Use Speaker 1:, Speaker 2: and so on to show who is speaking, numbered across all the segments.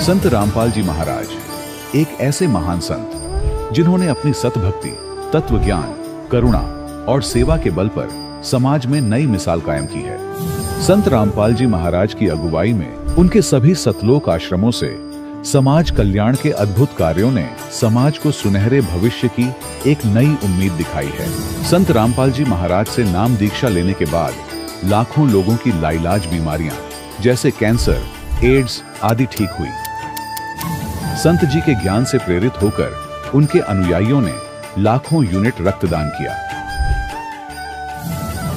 Speaker 1: संत रामपाल जी महाराज एक ऐसे महान संत जिन्होंने अपनी सतभक्ति, तत्व ज्ञान, करुणा और सेवा के बल पर समाज में नई मिसाल कायम की है। संत रामपाल जी महाराज की अगुवाई में उनके सभी सतलोक आश्रमों से समाज कल्याण के अद्भुत कार्यों ने समाज को सुनहरे भविष्य की एक नई उम्मीद दिखाई है। संत रामपाल जी महाराज से नाम दीक्षा लेने के बाद लाखों लोगों की लाइलाज बीमारियां जैसे कैंसर, एड्स आदि ठीक हुई। संत जी के ज्ञान से प्रेरित होकर उनके अनुयायियों ने लाखों यूनिट रक्तदान किया।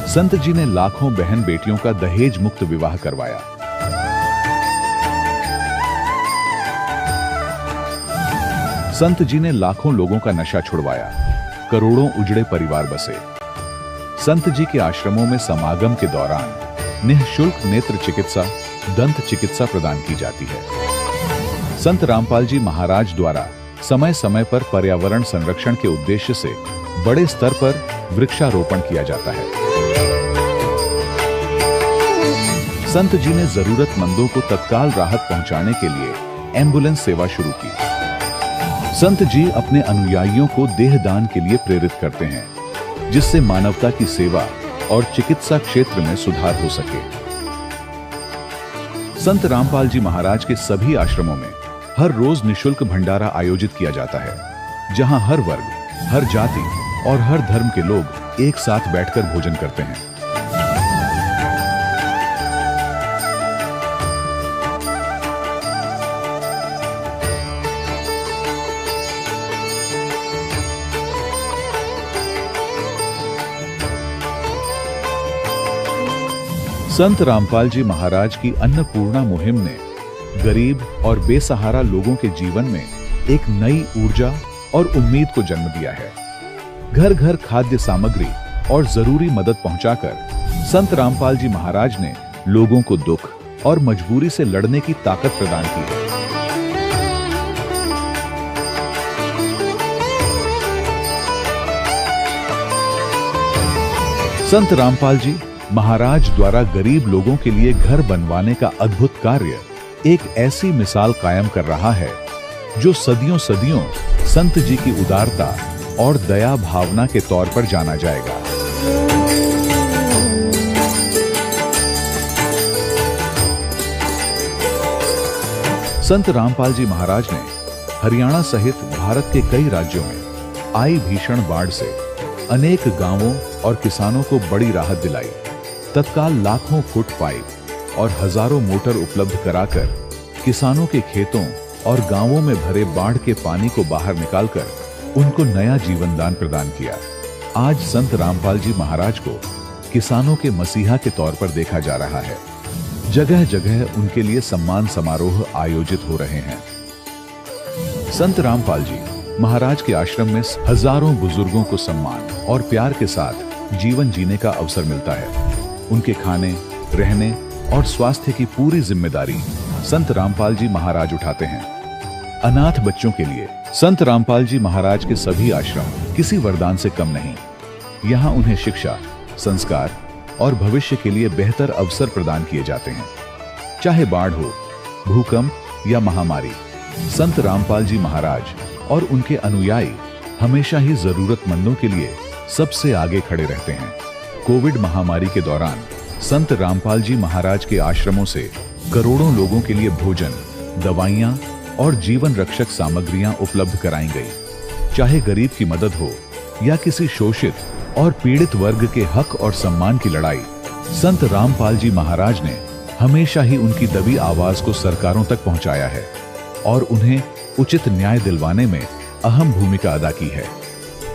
Speaker 1: संत जी ने लाखों बहन बेटियों का दहेज मुक्त विवाह करवाया। संत जी ने लाखों लोगों का नशा छुड़वाया, करोड़ों उजड़े परिवार बसे। संत जी के आश्रमों में समागम के दौरान निःशुल्क नेत्र चिकित्सा, दंत चिकित्सा प्रदान की जाती है। संत रामपाल जी महाराज द्वारा समय समय पर पर्यावरण संरक्षण के उद्देश्य से बड़े स्तर पर वृक्षारोपण किया जाता है। संत जी ने जरूरतमंदों को तत्काल राहत पहुंचाने के लिए एम्बुलेंस सेवा शुरू की। संत जी अपने अनुयायियों को देहदान के लिए प्रेरित करते हैं, जिससे मानवता की सेवा और चिकित्सा क्षेत्र में सुधार हो सके। संत रामपाल जी महाराज के सभी आश्रमों में हर रोज निःशुल्क भंडारा आयोजित किया जाता है, जहां हर वर्ग, हर जाति और हर धर्म के लोग एक साथ बैठकर भोजन करते हैं। संत रामपाल जी महाराज की अन्नपूर्णा मुहिम ने गरीब और बेसहारा लोगों के जीवन में एक नई ऊर्जा और उम्मीद को जन्म दिया है। घर घर खाद्य सामग्री और जरूरी मदद पहुंचाकर संत रामपाल जी महाराज ने लोगों को दुख और मजबूरी से लड़ने की ताकत प्रदान की है। संत रामपाल जी महाराज द्वारा गरीब लोगों के लिए घर बनवाने का अद्भुत कार्य एक ऐसी मिसाल कायम कर रहा है जो सदियों सदियों संत जी की उदारता और दया भावना के तौर पर जाना जाएगा। संत रामपाल जी महाराज ने हरियाणा सहित भारत के कई राज्यों में आई भीषण बाढ़ से अनेक गांवों और किसानों को बड़ी राहत दिलाई। तत्काल लाखों फुट पाइप और हजारों मोटर उपलब्ध कराकर किसानों के खेतों और गांवों में भरे बाढ़ के पानी को बाहर निकालकर उनको नया जीवन दान प्रदान किया। आज संत रामपाल जी महाराज को किसानों के मसीहा के तौर पर देखा जा रहा है। जगह जगह उनके लिए सम्मान समारोह आयोजित हो रहे हैं। संत रामपाल जी महाराज के आश्रम में हजारों बुजुर्गों को सम्मान और प्यार के साथ जीवन जीने का अवसर मिलता है। उनके खाने, रहने और स्वास्थ्य की पूरी जिम्मेदारी संत रामपाल जी महाराज उठाते हैं। अनाथ बच्चों के लिए संत रामपाल जी महाराज के सभी आश्रम किसी वरदान से कम नहीं। यहाँ उन्हें शिक्षा, संस्कार और भविष्य के लिए बेहतर अवसर प्रदान किए जाते हैं। चाहे बाढ़ हो, भूकंप या महामारी, संत रामपाल जी महाराज और उनके अनुयायी हमेशा ही जरूरतमंदों के लिए सबसे आगे खड़े रहते हैं। कोविड महामारी के दौरान संत रामपाल जी महाराज के आश्रमों से करोड़ों लोगों के लिए भोजन, दवाइयां और जीवन रक्षक सामग्रियां उपलब्ध कराई गई। चाहे गरीब की मदद हो या किसी शोषित और पीड़ित वर्ग के हक और सम्मान की लड़ाई, संत रामपाल जी महाराज ने हमेशा ही उनकी दबी आवाज को सरकारों तक पहुंचाया है और उन्हें उचित न्याय दिलवाने में अहम भूमिका अदा की है।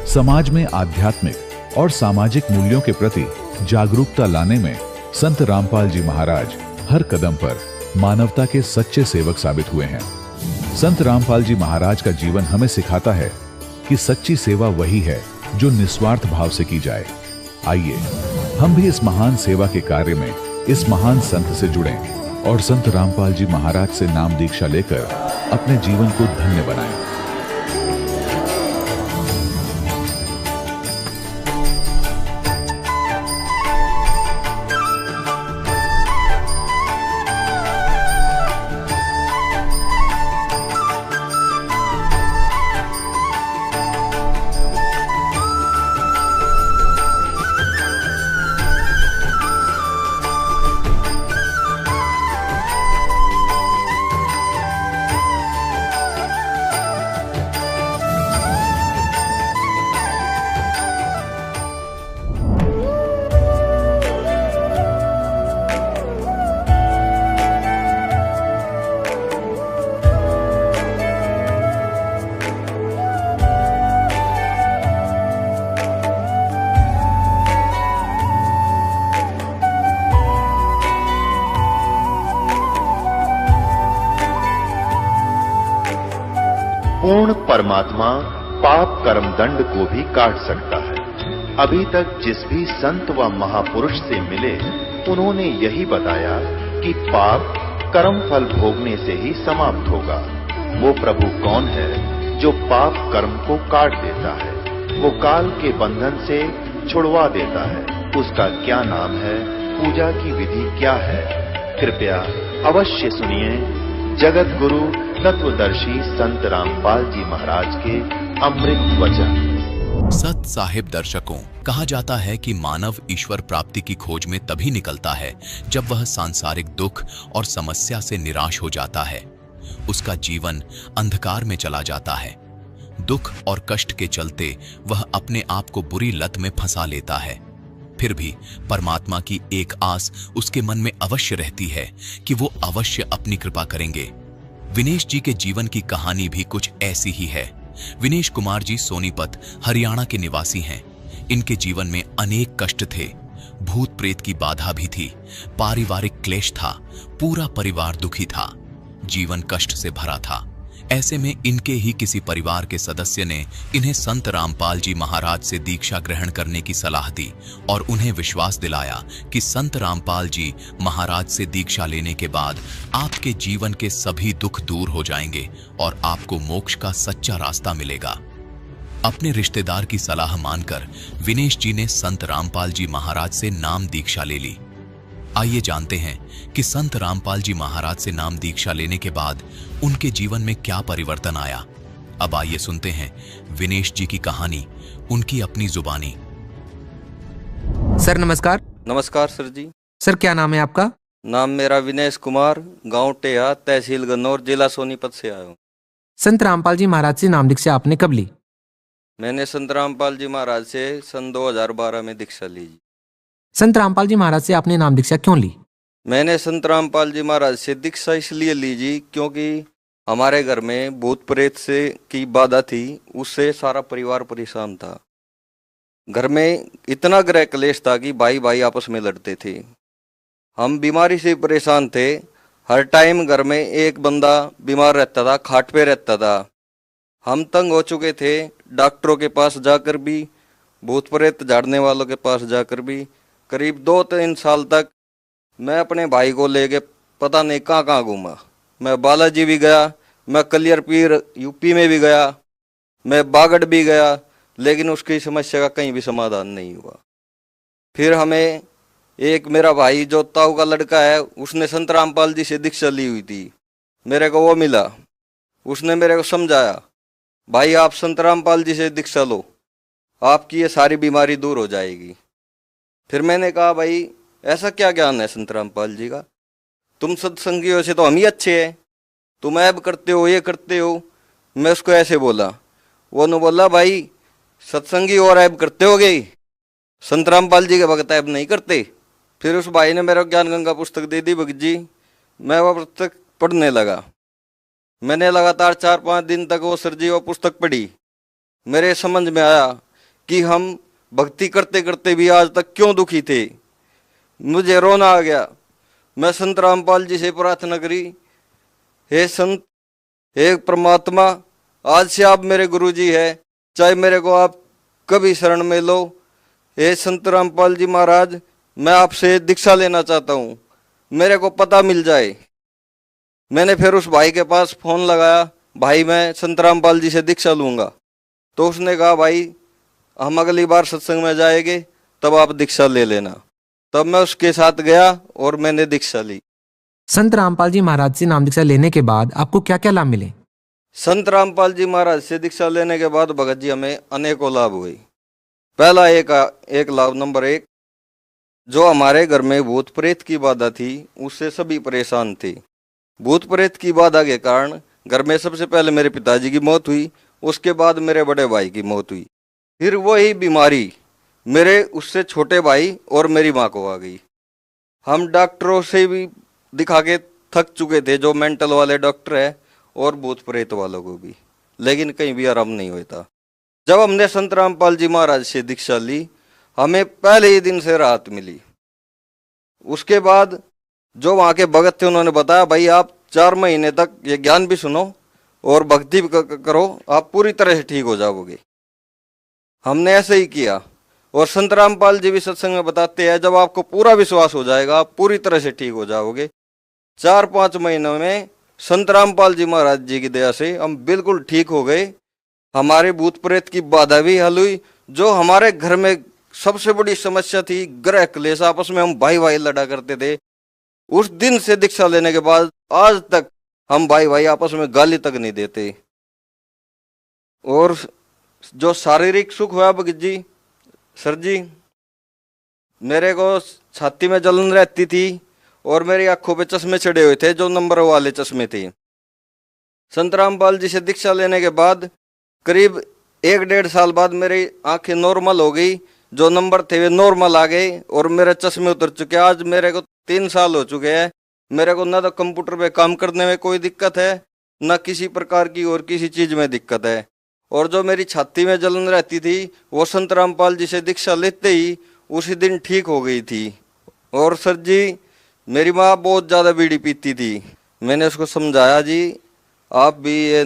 Speaker 1: समाज में आध्यात्मिक और सामाजिक मूल्यों के प्रति जागरूकता लाने में संत रामपाल जी महाराज हर कदम पर मानवता के सच्चे सेवक साबित हुए हैं। संत रामपाल जी महाराज का जीवन हमें सिखाता है कि सच्ची सेवा वही है जो निस्वार्थ भाव से की जाए। आइए हम भी इस महान सेवा के कार्य में इस महान संत से जुड़ें और संत रामपाल जी महाराज से नाम दीक्षा लेकर अपने जीवन को धन्य बनाएं।
Speaker 2: पूर्ण परमात्मा पाप कर्म दंड को भी काट सकता है। अभी तक जिस भी संत व महापुरुष से मिले, उन्होंने यही बताया कि पाप कर्म फल भोगने से ही समाप्त होगा। वो प्रभु कौन है जो पाप कर्म को काट देता है, वो काल के बंधन से छुड़वा देता है। उसका क्या नाम है, पूजा की विधि क्या है? कृपया अवश्य सुनिए जगत गुरु तत्वदर्शी संत रामपाल जी महाराज के अमृत वचन।
Speaker 3: सत साहिब दर्शकों, कहा जाता है कि मानव ईश्वर प्राप्ति की खोज में तभी निकलता है जब वह सांसारिक दुख और समस्या से निराश हो जाता है। उसका जीवन अंधकार में चला जाता है। दुख और कष्ट के चलते वह अपने आप को बुरी लत में फंसा लेता है। फिर भी परमात्मा की एक आस उसके मन में अवश्य रहती है कि वो अवश्य अपनी कृपा करेंगे। विनेश जी के जीवन की कहानी भी कुछ ऐसी ही है। विनेश कुमार जी सोनीपत, हरियाणा के निवासी हैं। इनके जीवन में अनेक कष्ट थे, भूत प्रेत की बाधा भी थी, पारिवारिक क्लेश था, पूरा परिवार दुखी था, जीवन कष्ट से भरा था। ऐसे में इनके ही किसी परिवार के सदस्य ने इन्हें संत रामपाल जी महाराज से दीक्षा ग्रहण करने की सलाह दी और उन्हें विश्वास दिलाया कि संत रामपाल जी महाराज से दीक्षा लेने के बाद आपके जीवन के सभी दुख दूर हो जाएंगे और आपको मोक्ष का सच्चा रास्ता मिलेगा। अपने रिश्तेदार की सलाह मानकर विनेश जी ने संत रामपाल जी महाराज से नाम दीक्षा ले ली। आइए जानते हैं कि संत रामपाल जी महाराज से नाम दीक्षा लेने के बाद उनके जीवन में क्या परिवर्तन आया। अब आइए सुनते हैं विनेश जी की कहानी, उनकी अपनी जुबानी।
Speaker 4: सर नमस्कार।
Speaker 5: नमस्कार सर जी।
Speaker 4: सर क्या नाम है आपका?
Speaker 5: नाम मेरा विनेश कुमार, गांव टेहा, तहसील गन्नौर, जिला सोनीपत से आया हूँ।
Speaker 4: संत रामपाल जी महाराज से नाम दीक्षा आपने कब ली?
Speaker 5: मैंने संत रामपाल जी महाराज से सन 2012 में दीक्षा ली जी।
Speaker 4: संत रामपाल जी महाराज से आपने नाम दीक्षा क्यों ली?
Speaker 5: मैंने संत रामपाल जी महाराज से दीक्षा इसलिए ली जी क्योंकि हमारे घर में भूत प्रेत से की बाधा थी, उससे सारा परिवार परेशान था। घर में इतना ग्रह क्लेश था कि भाई भाई आपस में लड़ते थे। हम बीमारी से परेशान थे। हर टाइम घर में एक बंदा बीमार रहता था, खाट पे रहता था। हम तंग हो चुके थे, डॉक्टरों के पास जाकर भी, भूत प्रेत झाड़ने वालों के पास जाकर भी। करीब 2-3 साल तक मैं अपने भाई को लेके पता नहीं कहाँ कहाँ घूमा। मैं बालाजी भी गया, मैं कलियर पीर यूपी में भी गया, मैं बागड़ भी गया, लेकिन उसकी समस्या का कहीं भी समाधान नहीं हुआ। फिर हमें एक मेरा भाई जो ताऊ का लड़का है, उसने संत रामपाल जी से दीक्षा ली हुई थी, मेरे को वो मिला। उसने मेरे को समझाया, भाई आप संत रामपाल जी से दीक्षा लो, आपकी ये सारी बीमारी दूर हो जाएगी। फिर मैंने कहा भाई ऐसा क्या ज्ञान है संत रामपाल जी का, तुम सत्संगियों से तो हम ही अच्छे हैं, तुम ऐब करते हो, ये करते हो। मैं उसको ऐसे बोला, वो ने बोला भाई सत्संगी और ऐब करते हो गई, संत रामपाल जी के भक्त ऐब नहीं करते। फिर उस भाई ने मेरे ज्ञान गंगा पुस्तक दे दी भगत जी। मैं वह पुस्तक पढ़ने लगा। मैंने लगातार 4-5 दिन तक वो सर जी वो पुस्तक पढ़ी। मेरे समझ में आया कि हम भक्ति करते करते भी आज तक क्यों दुखी थे। मुझे रोना आ गया। मैं संत रामपाल जी से प्रार्थना करी, हे संत, हे परमात्मा, आज से आप मेरे गुरु जी है, चाहे मेरे को आप कभी शरण में लो। हे संत रामपाल जी महाराज, मैं आपसे दीक्षा लेना चाहता हूँ, मेरे को पता मिल जाए। मैंने फिर उस भाई के पास फोन लगाया, भाई मैं संत रामपाल जी से दीक्षा लूँगा। तो उसने कहा भाई हम अगली बार सत्संग में जाएंगे, तब आप दीक्षा ले लेना। तब मैं उसके साथ गया और मैंने दीक्षा ली।
Speaker 4: संत रामपाल जी महाराज से नाम दीक्षा लेने के बाद आपको क्या क्या लाभ मिले?
Speaker 5: संत रामपाल जी महाराज से दीक्षा लेने के बाद भगत जी हमें अनेकों लाभ हुए। पहला एक लाभ नंबर 1, जो हमारे घर में भूत प्रेत की बाधा थी, उससे सभी परेशान थे। भूत प्रेत की बाधा के कारण घर में सबसे पहले मेरे पिताजी की मौत हुई, उसके बाद मेरे बड़े भाई की मौत हुई। फिर वही बीमारी मेरे उससे छोटे भाई और मेरी माँ को आ गई। हम डॉक्टरों से भी दिखा के थक चुके थे, जो मेंटल वाले डॉक्टर है और भूत प्रेत वालों को भी, लेकिन कहीं भी आराम नहीं होता। जब हमने संत रामपाल जी महाराज से दीक्षा ली, हमें पहले ही दिन से राहत मिली। उसके बाद जो वहाँ के भगत थे, उन्होंने बताया भाई आप 4 महीने तक ये ज्ञान भी सुनो, और भक्ति करो, आप पूरी तरह से ठीक हो जाओगे। हमने ऐसे ही किया और संत रामपाल जी भी सत्संग में बताते हैं, जब आपको पूरा विश्वास हो जाएगा आप पूरी तरह से ठीक हो जाओगे। 4-5 महीनों में संत रामपाल जी महाराज जी की दया से हम बिल्कुल ठीक हो गए। हमारे भूत प्रेत की बाधा भी हल हुई। जो हमारे घर में सबसे बड़ी समस्या थी, ग्रह क्लेश, आपस में हम भाई भाई लड़ा करते थे, उस दिन से दीक्षा लेने के बाद आज तक हम भाई भाई आपस में गाली तक नहीं देते। और जो शारीरिक सुख हुआ भगत जी, सर जी, मेरे को छाती में जलन रहती थी और मेरी आंखों पे चश्मे चढ़े हुए थे, जो नंबर वाले चश्मे थे। संत रामपाल जी से दीक्षा लेने के बाद करीब 1-1.5 साल बाद मेरी आंखें नॉर्मल हो गई, जो नंबर थे वे नॉर्मल आ गए और मेरे चश्मे उतर चुके। आज मेरे को 3 साल हो चुके हैं। मेरे को ना तो कंप्यूटर पे काम करने में कोई दिक्कत है, ना किसी प्रकार की और किसी चीज में दिक्कत है। और जो मेरी छाती में जलन रहती थी वो संत रामपाल जी से दीक्षा लेते ही उसी दिन ठीक हो गई थी। और सर जी, मेरी माँ बहुत ज़्यादा बीड़ी पीती थी। मैंने उसको समझाया, जी आप भी ये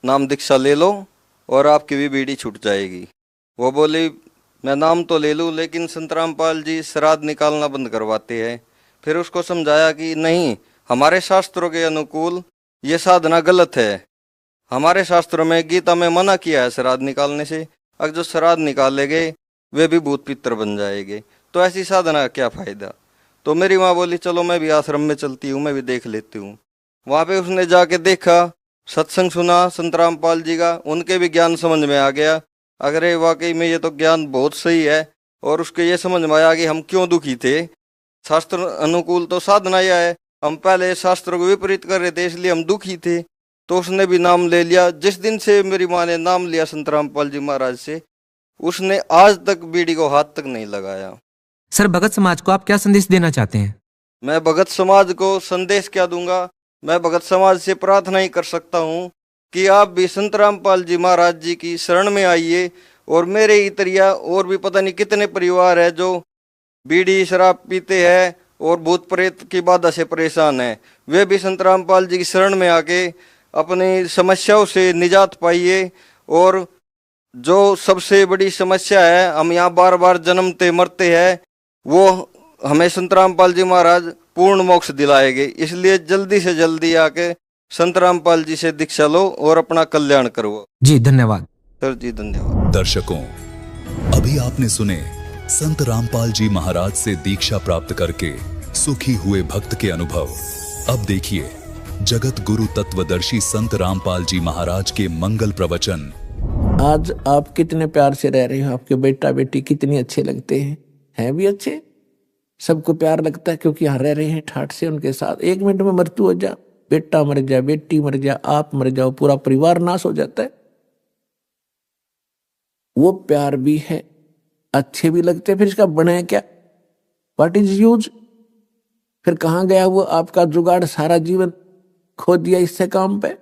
Speaker 5: नाम दीक्षा ले लो और आपकी भी बीड़ी छूट जाएगी। वो बोली, मैं नाम तो ले लूँ लेकिन संत रामपाल जी श्राद्ध निकालना बंद करवाते हैं। फिर उसको समझाया कि नहीं, हमारे शास्त्रों के अनुकूल ये साधना गलत है। हमारे शास्त्रों में, गीता में मना किया है श्राद्ध निकालने से। अगर जो श्राद्ध निकालेंगे वे भी भूत पितर बन जाएंगे, तो ऐसी साधना का क्या फायदा। तो मेरी माँ बोली, चलो मैं भी आश्रम में चलती हूँ, मैं भी देख लेती हूँ। वहाँ पे उसने जाके देखा, सत्संग सुना संत रामपाल जी का, उनके भी ज्ञान समझ में आ गया। अगर वाकई में ये तो ज्ञान बहुत सही है। और उसके ये समझ में आया कि हम क्यों दुखी थे। शास्त्र अनुकूल तो साधना यह है, हम पहले शास्त्रों को विपरीत कर रहे थे, इसलिए हम दुखी थे। तो उसने भी नाम ले लिया। जिस दिन से मेरी माँ ने नाम लिया संत रामपाल जी महाराज से, उसने आज तक बीड़ी को हाथ तक नहीं लगाया।
Speaker 4: सर, भगत समाज को आप क्या संदेश देना चाहते हैं?
Speaker 5: मैं भगत समाज को संदेश क्या दूंगा, मैं भगत समाज से प्रार्थना ही कर सकता हूँ कि आप भी संत रामपाल जी महाराज जी की शरण में आइए। और मेरे इतरिया और भी पता नहीं कितने परिवार है जो बीड़ी शराब पीते हैं और भूत प्रेत की बाधा से परेशान है, वे भी संत रामपाल जी की शरण में आके अपनी समस्याओं से निजात पाइए। और जो सबसे बड़ी समस्या है, हम यहाँ बार बार जन्मते मरते हैं, वो हमें संत रामपाल जी महाराज पूर्ण मोक्ष दिलाएंगे। इसलिए जल्दी से जल्दी आके संत रामपाल जी से दीक्षा लो और अपना कल्याण करो।
Speaker 4: जी धन्यवाद
Speaker 5: सर जी, धन्यवाद।
Speaker 3: दर्शकों, अभी आपने सुने संत रामपाल जी महाराज से दीक्षा प्राप्त करके सुखी हुए भक्त के अनुभव। अब देखिए जगत गुरु तत्वदर्शी संत रामपाल जी महाराज के मंगल प्रवचन।
Speaker 6: आज आप कितने प्यार से रह रहे हो, आपके बेटा बेटी कितने अच्छे लगते हैं भी अच्छे, सबको प्यार लगता है क्योंकि यहाँ रह रहे हैं ठाठ से उनके साथ। 1 मिनट में मृत्यु हो जा, बेटा मर जाए, बेटी मर जाए, आप मर जाओ, पूरा परिवार नाश हो जाता है। वो प्यार भी है, अच्छे भी लगते हैं, फिर इसका बने क्या, व्हाट इज यूज। फिर कहाँ गया वो आपका जुगाड़, सारा जीवन खो दिया इससे काम पे।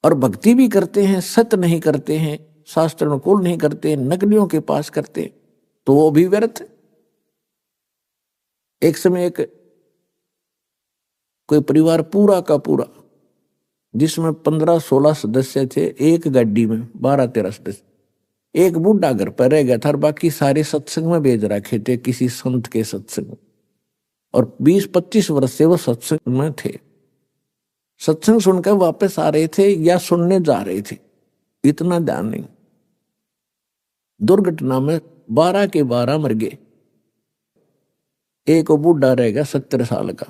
Speaker 6: और भक्ति भी करते हैं, सत्य नहीं करते हैं, शास्त्र अनुकूल नहीं करते हैं, नकलियों के पास करते हैं, तो वो भी व्यर्थ। एक समय एक कोई परिवार पूरा का पूरा, जिसमें 15-16 सदस्य थे, एक गाड़ी में 12-13 सदस्य, एक बूढ़ा घर पर रह गया था और बाकी सारे सत्संग में भेज रखे थे, किसी संत के सत्संग। और 20-25 वर्ष से वो सत्संग में थे, सत्संग सुनकर वापस आ रहे थे या सुनने जा रहे थे, इतना ध्यान नहीं। दुर्घटना में 12 के 12 मर गए। एक बूढ़ा रह गया 70 साल का।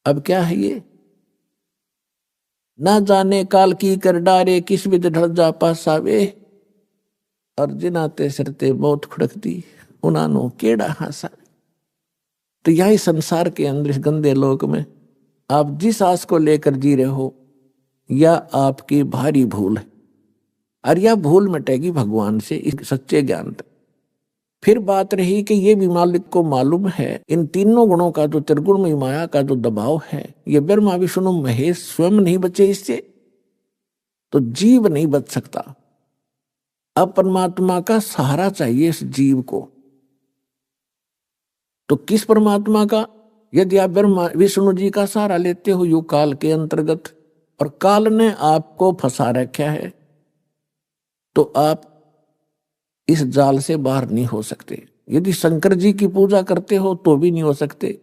Speaker 6: अब क्या है ये, ना जाने काल की कर डारे, किस विध ढल जा पासावे, और जिनाते सिरते मौत खुड़कती, उनानो केड़ा हासा। तो यही संसार के अंदर, इस गंदे लोक में आप जिस आस को लेकर जी रहे हो, या आपकी भारी भूल है, और यह भूल मिटेगी भगवान से, इस सच्चे ज्ञान तक। फिर बात रही कि ये भी मालिक को मालूम है, इन तीनों गुणों का जो त्रिगुण में माया का जो दबाव है, ये ब्रह्मा विष्णु महेश स्वयं नहीं बचे इससे, तो जीव नहीं बच सकता। अब परमात्मा का सहारा चाहिए इस जीव को। तो किस परमात्मा का? यदि आप ब्रह्मा विष्णु जी का सहारा लेते हो युग काल के अंतर्गत, और काल ने आपको फंसा रखा है, तो आप इस जाल से बाहर नहीं हो सकते। यदि शंकर जी की पूजा करते हो तो भी नहीं हो सकते,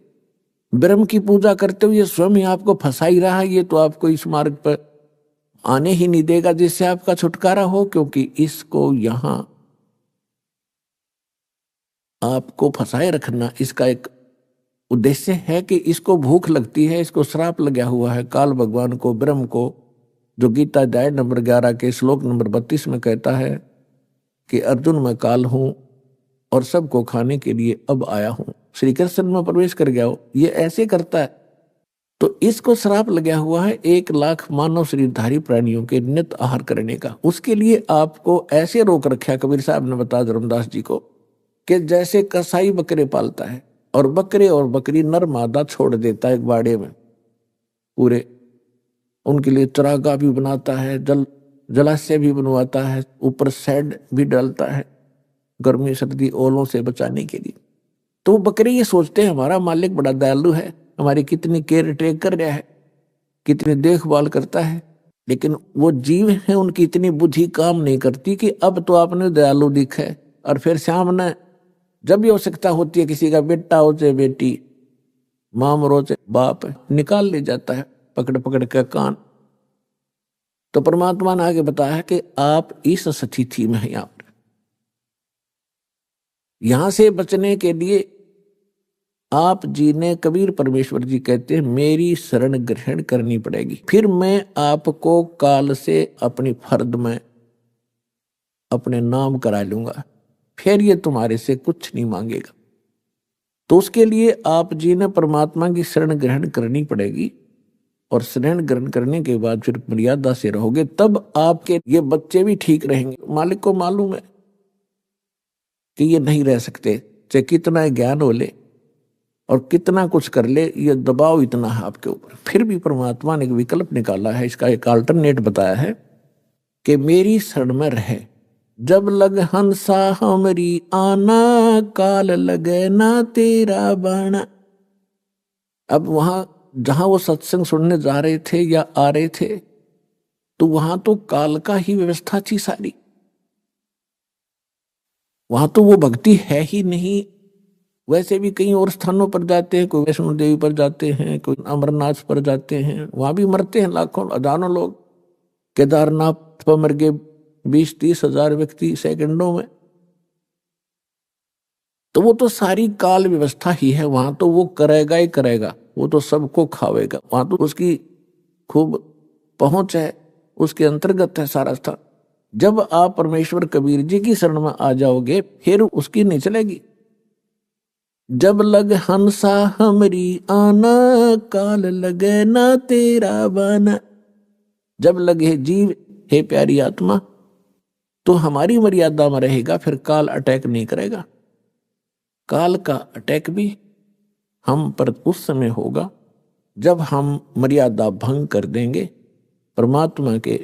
Speaker 6: ब्रह्म की पूजा करते हो ये स्वयं ही आपको फंसा ही रहा है, ये तो आपको इस मार्ग पर आने ही नहीं देगा जिससे आपका छुटकारा हो, क्योंकि इसको यहां आपको फंसाए रखना इसका एक उद्देश्य है कि इसको भूख लगती है, इसको श्राप लगा हुआ है काल भगवान को, ब्रह्म को, जो गीता अध्याय नंबर 11 के श्लोक नंबर 32 में कहता है कि अर्जुन मैं काल हूं और सबको खाने के लिए अब आया हूं, श्री कृष्ण में प्रवेश कर गया हो, ये ऐसे करता है। तो इसको श्राप लगा हुआ है 1 लाख मानव शरीरधारी प्राणियों के नित्य आहार करने का। उसके लिए आपको ऐसे रोक रखा कबीर साहब ने बताया धर्मदास जी को कि जैसे कसाई बकरे पालता है और बकरे और बकरी नर मादा छोड़ देता है एक बाड़े में, पूरे उनके लिए चरागाह भी बनाता है, जलाशय भी बनवाता है, ऊपर शेड भी डालता है गर्मी सर्दी ओलों से बचाने के लिए। तो बकरे ये सोचते हैं हमारा मालिक बड़ा दयालु है, हमारी कितनी केयर टेक कर रहा है, कितनी देखभाल करता है, लेकिन वो जीव है उनकी इतनी बुद्धि काम नहीं करती कि अब तो आपने दयालु दिखा है, और फिर सामने जब भी आवश्यकता होती है किसी का बेटा हो चाहे बेटी, मां मरो चाहे बाप, निकाल ले जाता है पकड़ पकड़ के कान। तो परमात्मा ने आगे बताया कि आप इस स्थिति में हैं, यहां से बचने के लिए आप जी ने, कबीर परमेश्वर जी कहते हैं, मेरी शरण ग्रहण करनी पड़ेगी, फिर मैं आपको काल से अपनी फर्द में अपने नाम करा लूंगा, फिर ये तुम्हारे से कुछ नहीं मांगेगा। तो उसके लिए आप जी ने परमात्मा की शरण ग्रहण करनी पड़ेगी, और शरण ग्रहण करने के बाद फिर मर्यादा से रहोगे, तब आपके ये बच्चे भी ठीक रहेंगे। मालिक को मालूम है कि ये नहीं रह सकते, चाहे कितना ज्ञान हो ले और कितना कुछ कर ले, ये दबाव इतना है आपके ऊपर। फिर भी परमात्मा ने एक विकल्प निकाला है, इसका एक अल्टरनेट बताया है कि मेरी शरण में रहे, जब लग हंसा हमरी आना, काल लगे ना तेरा बाणा। अब वहां जहां वो सत्संग सुनने जा रहे थे या आ रहे थे, तो वहां तो काल का ही व्यवस्था थी सारी, वहां तो वो भक्ति है ही नहीं। वैसे भी कई और स्थानों पर जाते हैं, कोई वैष्णो देवी पर जाते हैं, कोई अमरनाथ पर जाते हैं, वहां भी मरते हैं लाखों हजारों लोग। केदारनाथ पर मर गए 20-30 हजार व्यक्ति सेकंडों में। तो वो तो सारी काल व्यवस्था ही है, वहां तो वो करेगा ही करेगा, वो तो सबको खावेगा, वहां तो उसकी खूब पहुंच है, उसके अंतर्गत है सारा स्थान। जब आप परमेश्वर कबीर जी की शरण में आ जाओगे, फिर उसकी नहीं चलेगी। जब लग हंसा हमरी आना, काल लगे ना तेरा बाना। जब लगे जीव, हे प्यारी आत्मा, तो हमारी मर्यादा में रहेगा, फिर काल अटैक नहीं करेगा। काल का अटैक भी हम पर उस समय होगा जब हम मर्यादा भंग कर देंगे, परमात्मा के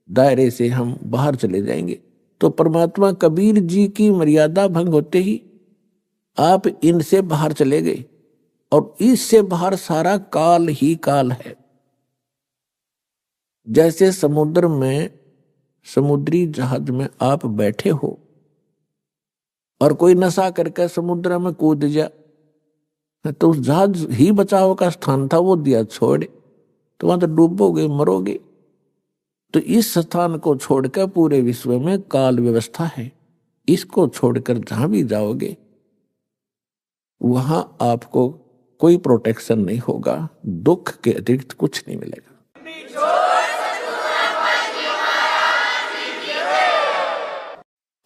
Speaker 6: दायरे से हम बाहर चले जाएंगे। तो परमात्मा कबीर जी की मर्यादा भंग होते ही आप इनसे बाहर चले गए, और इससे बाहर सारा काल ही काल है। जैसे समुद्र में, समुद्री जहाज में आप बैठे हो और कोई नशा करके समुद्र में कूद जा, तो उस जहाज ही बचाव का स्थान था, वो दिया छोड़े तो वहां तो डूबोगे, मरोगे। तो इस स्थान को छोड़कर पूरे विश्व में काल व्यवस्था है, इसको छोड़कर जहां भी जाओगे वहां आपको कोई प्रोटेक्शन नहीं होगा, दुख के अतिरिक्त कुछ नहीं मिलेगा।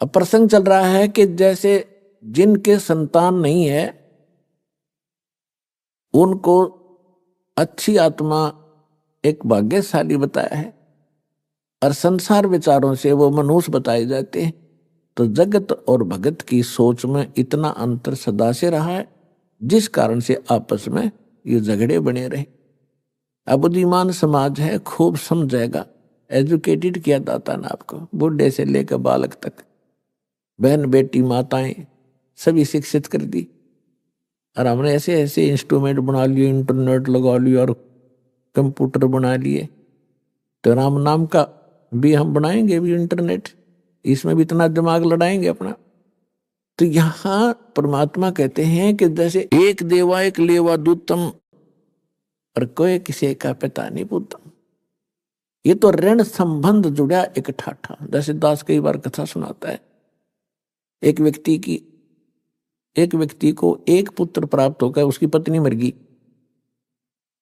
Speaker 6: अब प्रसंग चल रहा है कि जैसे जिनके संतान नहीं है उनको अच्छी आत्मा एक भाग्यशाली बताया है, और संसार विचारों से वो मनुष्य बताए जाते हैं। तो जगत और भगत की सोच में इतना अंतर सदा से रहा है, जिस कारण से आपस में ये झगड़े बने रहे। अब बुद्धिमान समाज है, खूब समझेगा, एजुकेटेड किया जाता ना आपको, बूढ़े से लेकर बालक तक, बहन बेटी माताएं सभी शिक्षित कर दी। और हमने ऐसे ऐसे इंस्ट्रूमेंट बना लिए, इंटरनेट लगा लिया और कंप्यूटर बना लिए, तो राम नाम का भी हम बनाएंगे भी इंटरनेट, इसमें भी इतना दिमाग लड़ाएंगे अपना। तो यहां परमात्मा कहते हैं कि जैसे एक देवा एक लेवा दूतम और कोई किसी का पिता नहीं पूतम। ये तो ऋण संबंध जुड़ा एक ठाठा। जैसे दास कई बार कथा सुनाता है, एक व्यक्ति को एक पुत्र प्राप्त होकर उसकी पत्नी मर गई,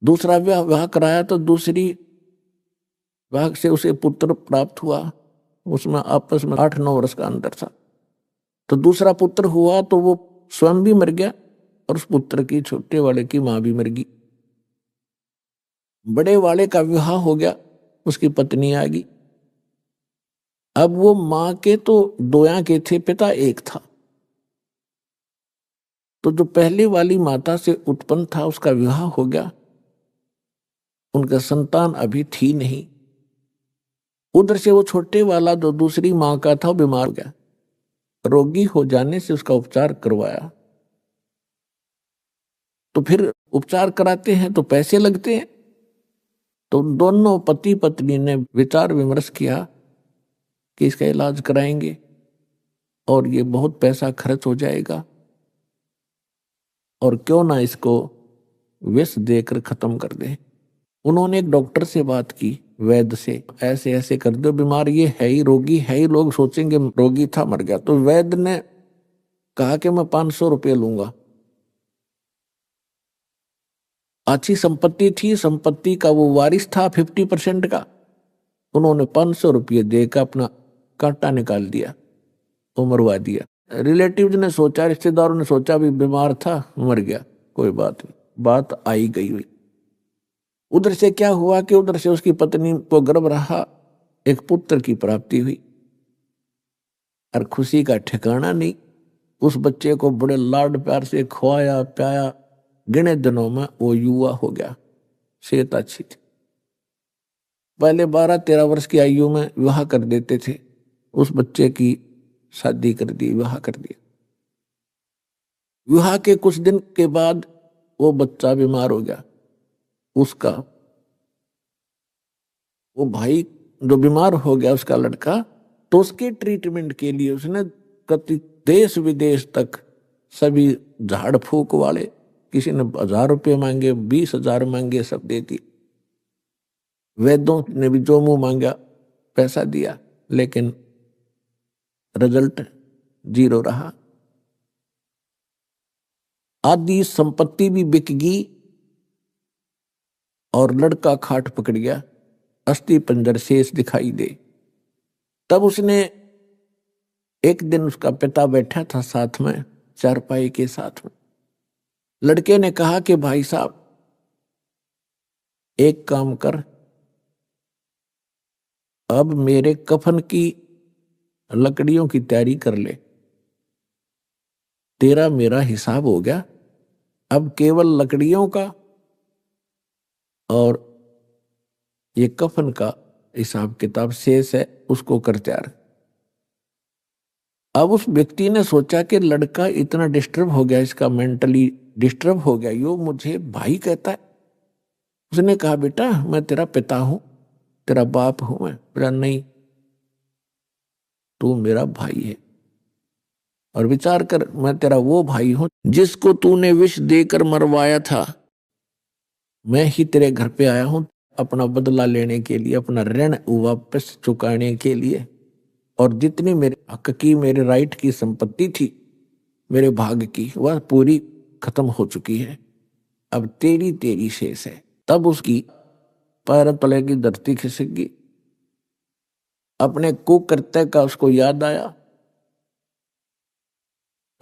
Speaker 6: दूसरा विवाह कराया तो दूसरी विवाह से उसे पुत्र प्राप्त हुआ, उसमें आपस में 8-9 वर्ष का अंतर था। तो दूसरा पुत्र हुआ तो वो स्वयं भी मर गया और उस पुत्र की छोटे वाले की मां भी मर गई। बड़े वाले का विवाह हो गया, उसकी पत्नी आ गई। अब वो मां के तो दोया के थे, पिता एक था। तो जो पहले वाली माता से उत्पन्न था उसका विवाह हो गया, उनका संतान अभी थी नहीं। उधर से वो छोटे वाला जो दूसरी मां का था वो बीमार हो गया, रोगी हो जाने से उसका उपचार करवाया। तो फिर उपचार कराते हैं तो पैसे लगते हैं। तो दोनों पति पत्नी ने विचार विमर्श किया कि इसका इलाज कराएंगे और ये बहुत पैसा खर्च हो जाएगा, और क्यों ना इसको विष देकर खत्म कर दें। उन्होंने एक डॉक्टर से बात की, वैद्य से, ऐसे ऐसे कर दो, बीमार ये है ही, रोगी है ही, लोग सोचेंगे रोगी था मर गया। तो वैद्य ने कहा कि मैं 500 रुपये लूंगा। अच्छी संपत्ति थी, संपत्ति का वो वारिस था 50% का। उन्होंने 500 रुपये देकर अपना कांटा निकाल दिया, वो मरवा दिया। रिलेटिव्स ने सोचा, रिश्तेदारों ने सोचा भी बीमार था मर गया, कोई बात नहीं, बात आई गई हुई। उधर से क्या हुआ कि उधर से उसकी पत्नी को गर्भ रहा, एक पुत्र की प्राप्ति हुई और खुशी का ठिकाना नहीं। उस बच्चे को बड़े लाड प्यार से खवाया प्याया, गिने दिनों में वो युवा हो गया, सेहत अच्छी थी। पहले 12-13 वर्ष की आयु में विवाह कर देते थे, उस बच्चे की शादी कर दी, विवाह कर दिया। विवाह के कुछ दिन के बाद वो बच्चा बीमार हो गया। उसका वो भाई जो बीमार हो गया, उसका लड़का, तो उसके ट्रीटमेंट के लिए उसने कति देश विदेश तक सभी झाड़ फूक वाले, किसी ने 1000 रुपये मांगे, 20,000 मांगे, सब दे दी। वैद्यों ने भी जो मुंह मांगा पैसा दिया, लेकिन रिजल्ट 0 रहा। आधी संपत्ति भी बिक गई और लड़का खाट पकड़ गया, अस्थि पंजर शेष दिखाई दे। तब उसने एक दिन, उसका पिता बैठा था साथ में, चारपाई के साथ में। लड़के ने कहा कि भाई साहब एक काम कर, अब मेरे कफन की लकड़ियों की तैयारी कर ले, तेरा मेरा हिसाब हो गया, अब केवल लकड़ियों का और ये कफन का हिसाब किताब शेष है, उसको कर तैयार। अब उस व्यक्ति ने सोचा कि लड़का इतना डिस्टर्ब हो गया, इसका मेंटली डिस्टर्ब हो गया, यो मुझे भाई कहता है। उसने कहा बेटा मैं तेरा पिता हूं, तेरा बाप हूं मैं। बोला नहीं, तू मेरा भाई है, और विचार कर, मैं तेरा वो भाई हूं जिसको तूने विष देकर मरवाया था। मैं ही तेरे घर पे आया हूं अपना बदला लेने के लिए, अपना ऋण वापस चुकाने के लिए, और जितनी मेरे हक की, मेरे राइट की संपत्ति थी, मेरे भाग की, वह पूरी खत्म हो चुकी है, अब तेरी शेष है। तब उसकी पैर तले की धरती खिसक गई। अपने कुकृत्य का उसको याद आया।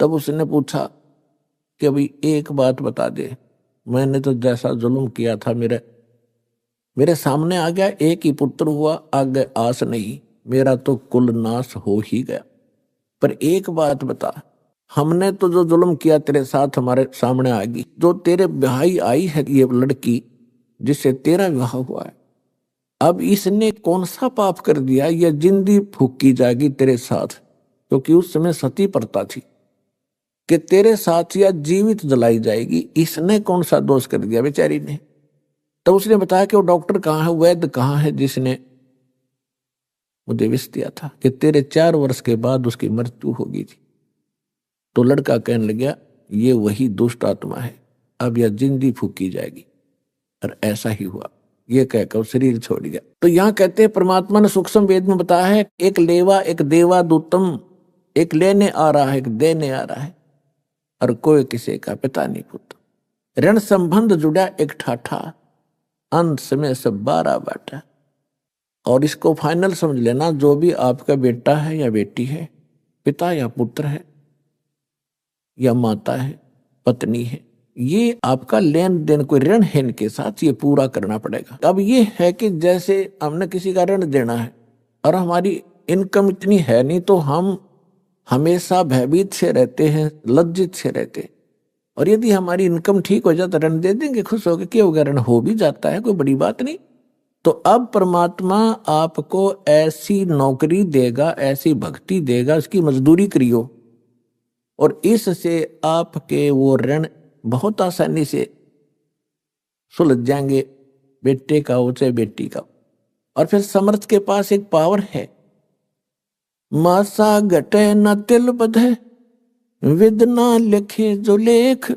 Speaker 6: तब उसने पूछा कि अभी एक बात बता दे, मैंने तो जैसा जुल्म किया था मेरे सामने आ गया, एक ही पुत्र हुआ, आगे आस नहीं, मेरा तो कुल नाश हो ही गया। पर एक बात बता, हमने तो जो जुल्म किया तेरे साथ हमारे सामने आ गई, जो तेरे भाई आई है ये लड़की जिससे तेरा विवाह हुआ है, अब इसने कौन सा पाप कर दिया, यह जिंदगी फूकी जाएगी तेरे साथ, क्योंकि उस समय सती प्रथा थी कि तेरे साथ या जीवित जलाई जाएगी। इसने कौन सा दोष कर दिया बेचारी ने। तो उसने बताया कि वो डॉक्टर कहाँ है, वैद्य कहाँ है जिसने मुझे विष दिया था कि तेरे 4 वर्ष के बाद उसकी मृत्यु होगी थी। तो लड़का कहने लगा ये वही दुष्ट आत्मा है, अब यह जिंदगी फूकी जाएगी। और ऐसा ही हुआ, ये कहकर शरीर छोड़ गया। तो यहाँ कहते हैं परमात्मा ने सूक्ष्म वेद में बताया है, एक लेवा एक देवा दूतम, एक लेने आ रहा है एक देने आ रहा है, और कोई किसी का पिता नहीं पुत्र। ऋण संबंध जुड़ा एक ठाठा, अंत समय सब 12 बाटा। और इसको फाइनल समझ लेना, जो भी आपका बेटा है या बेटी है, पिता या पुत्र है या माता है, पत्नी है, ये आपका लेन देन कोई ऋण है इनके साथ, ये पूरा करना पड़ेगा। अब ये है कि जैसे हमने किसी का ऋण देना है और हमारी इनकम इतनी है नहीं, तो हम हमेशा भयभीत से रहते हैं, लज्जित से रहते हैं। और यदि हमारी इनकम ठीक हो जाए तो ऋण दे देंगे, खुश होकर, क्या होगा, ऋण हो भी जाता है, कोई बड़ी बात नहीं। तो अब परमात्मा आपको ऐसी नौकरी देगा, ऐसी भक्ति देगा, उसकी मजदूरी करियो, और इससे आपके वो ऋण बहुत आसानी से सुलझ जाएंगे, बेटे का हो चाहे बेटी का। और फिर समर्थ के पास एक पावर है, मासा घटे न तिल बधे, विद ना लिखे जो लेख,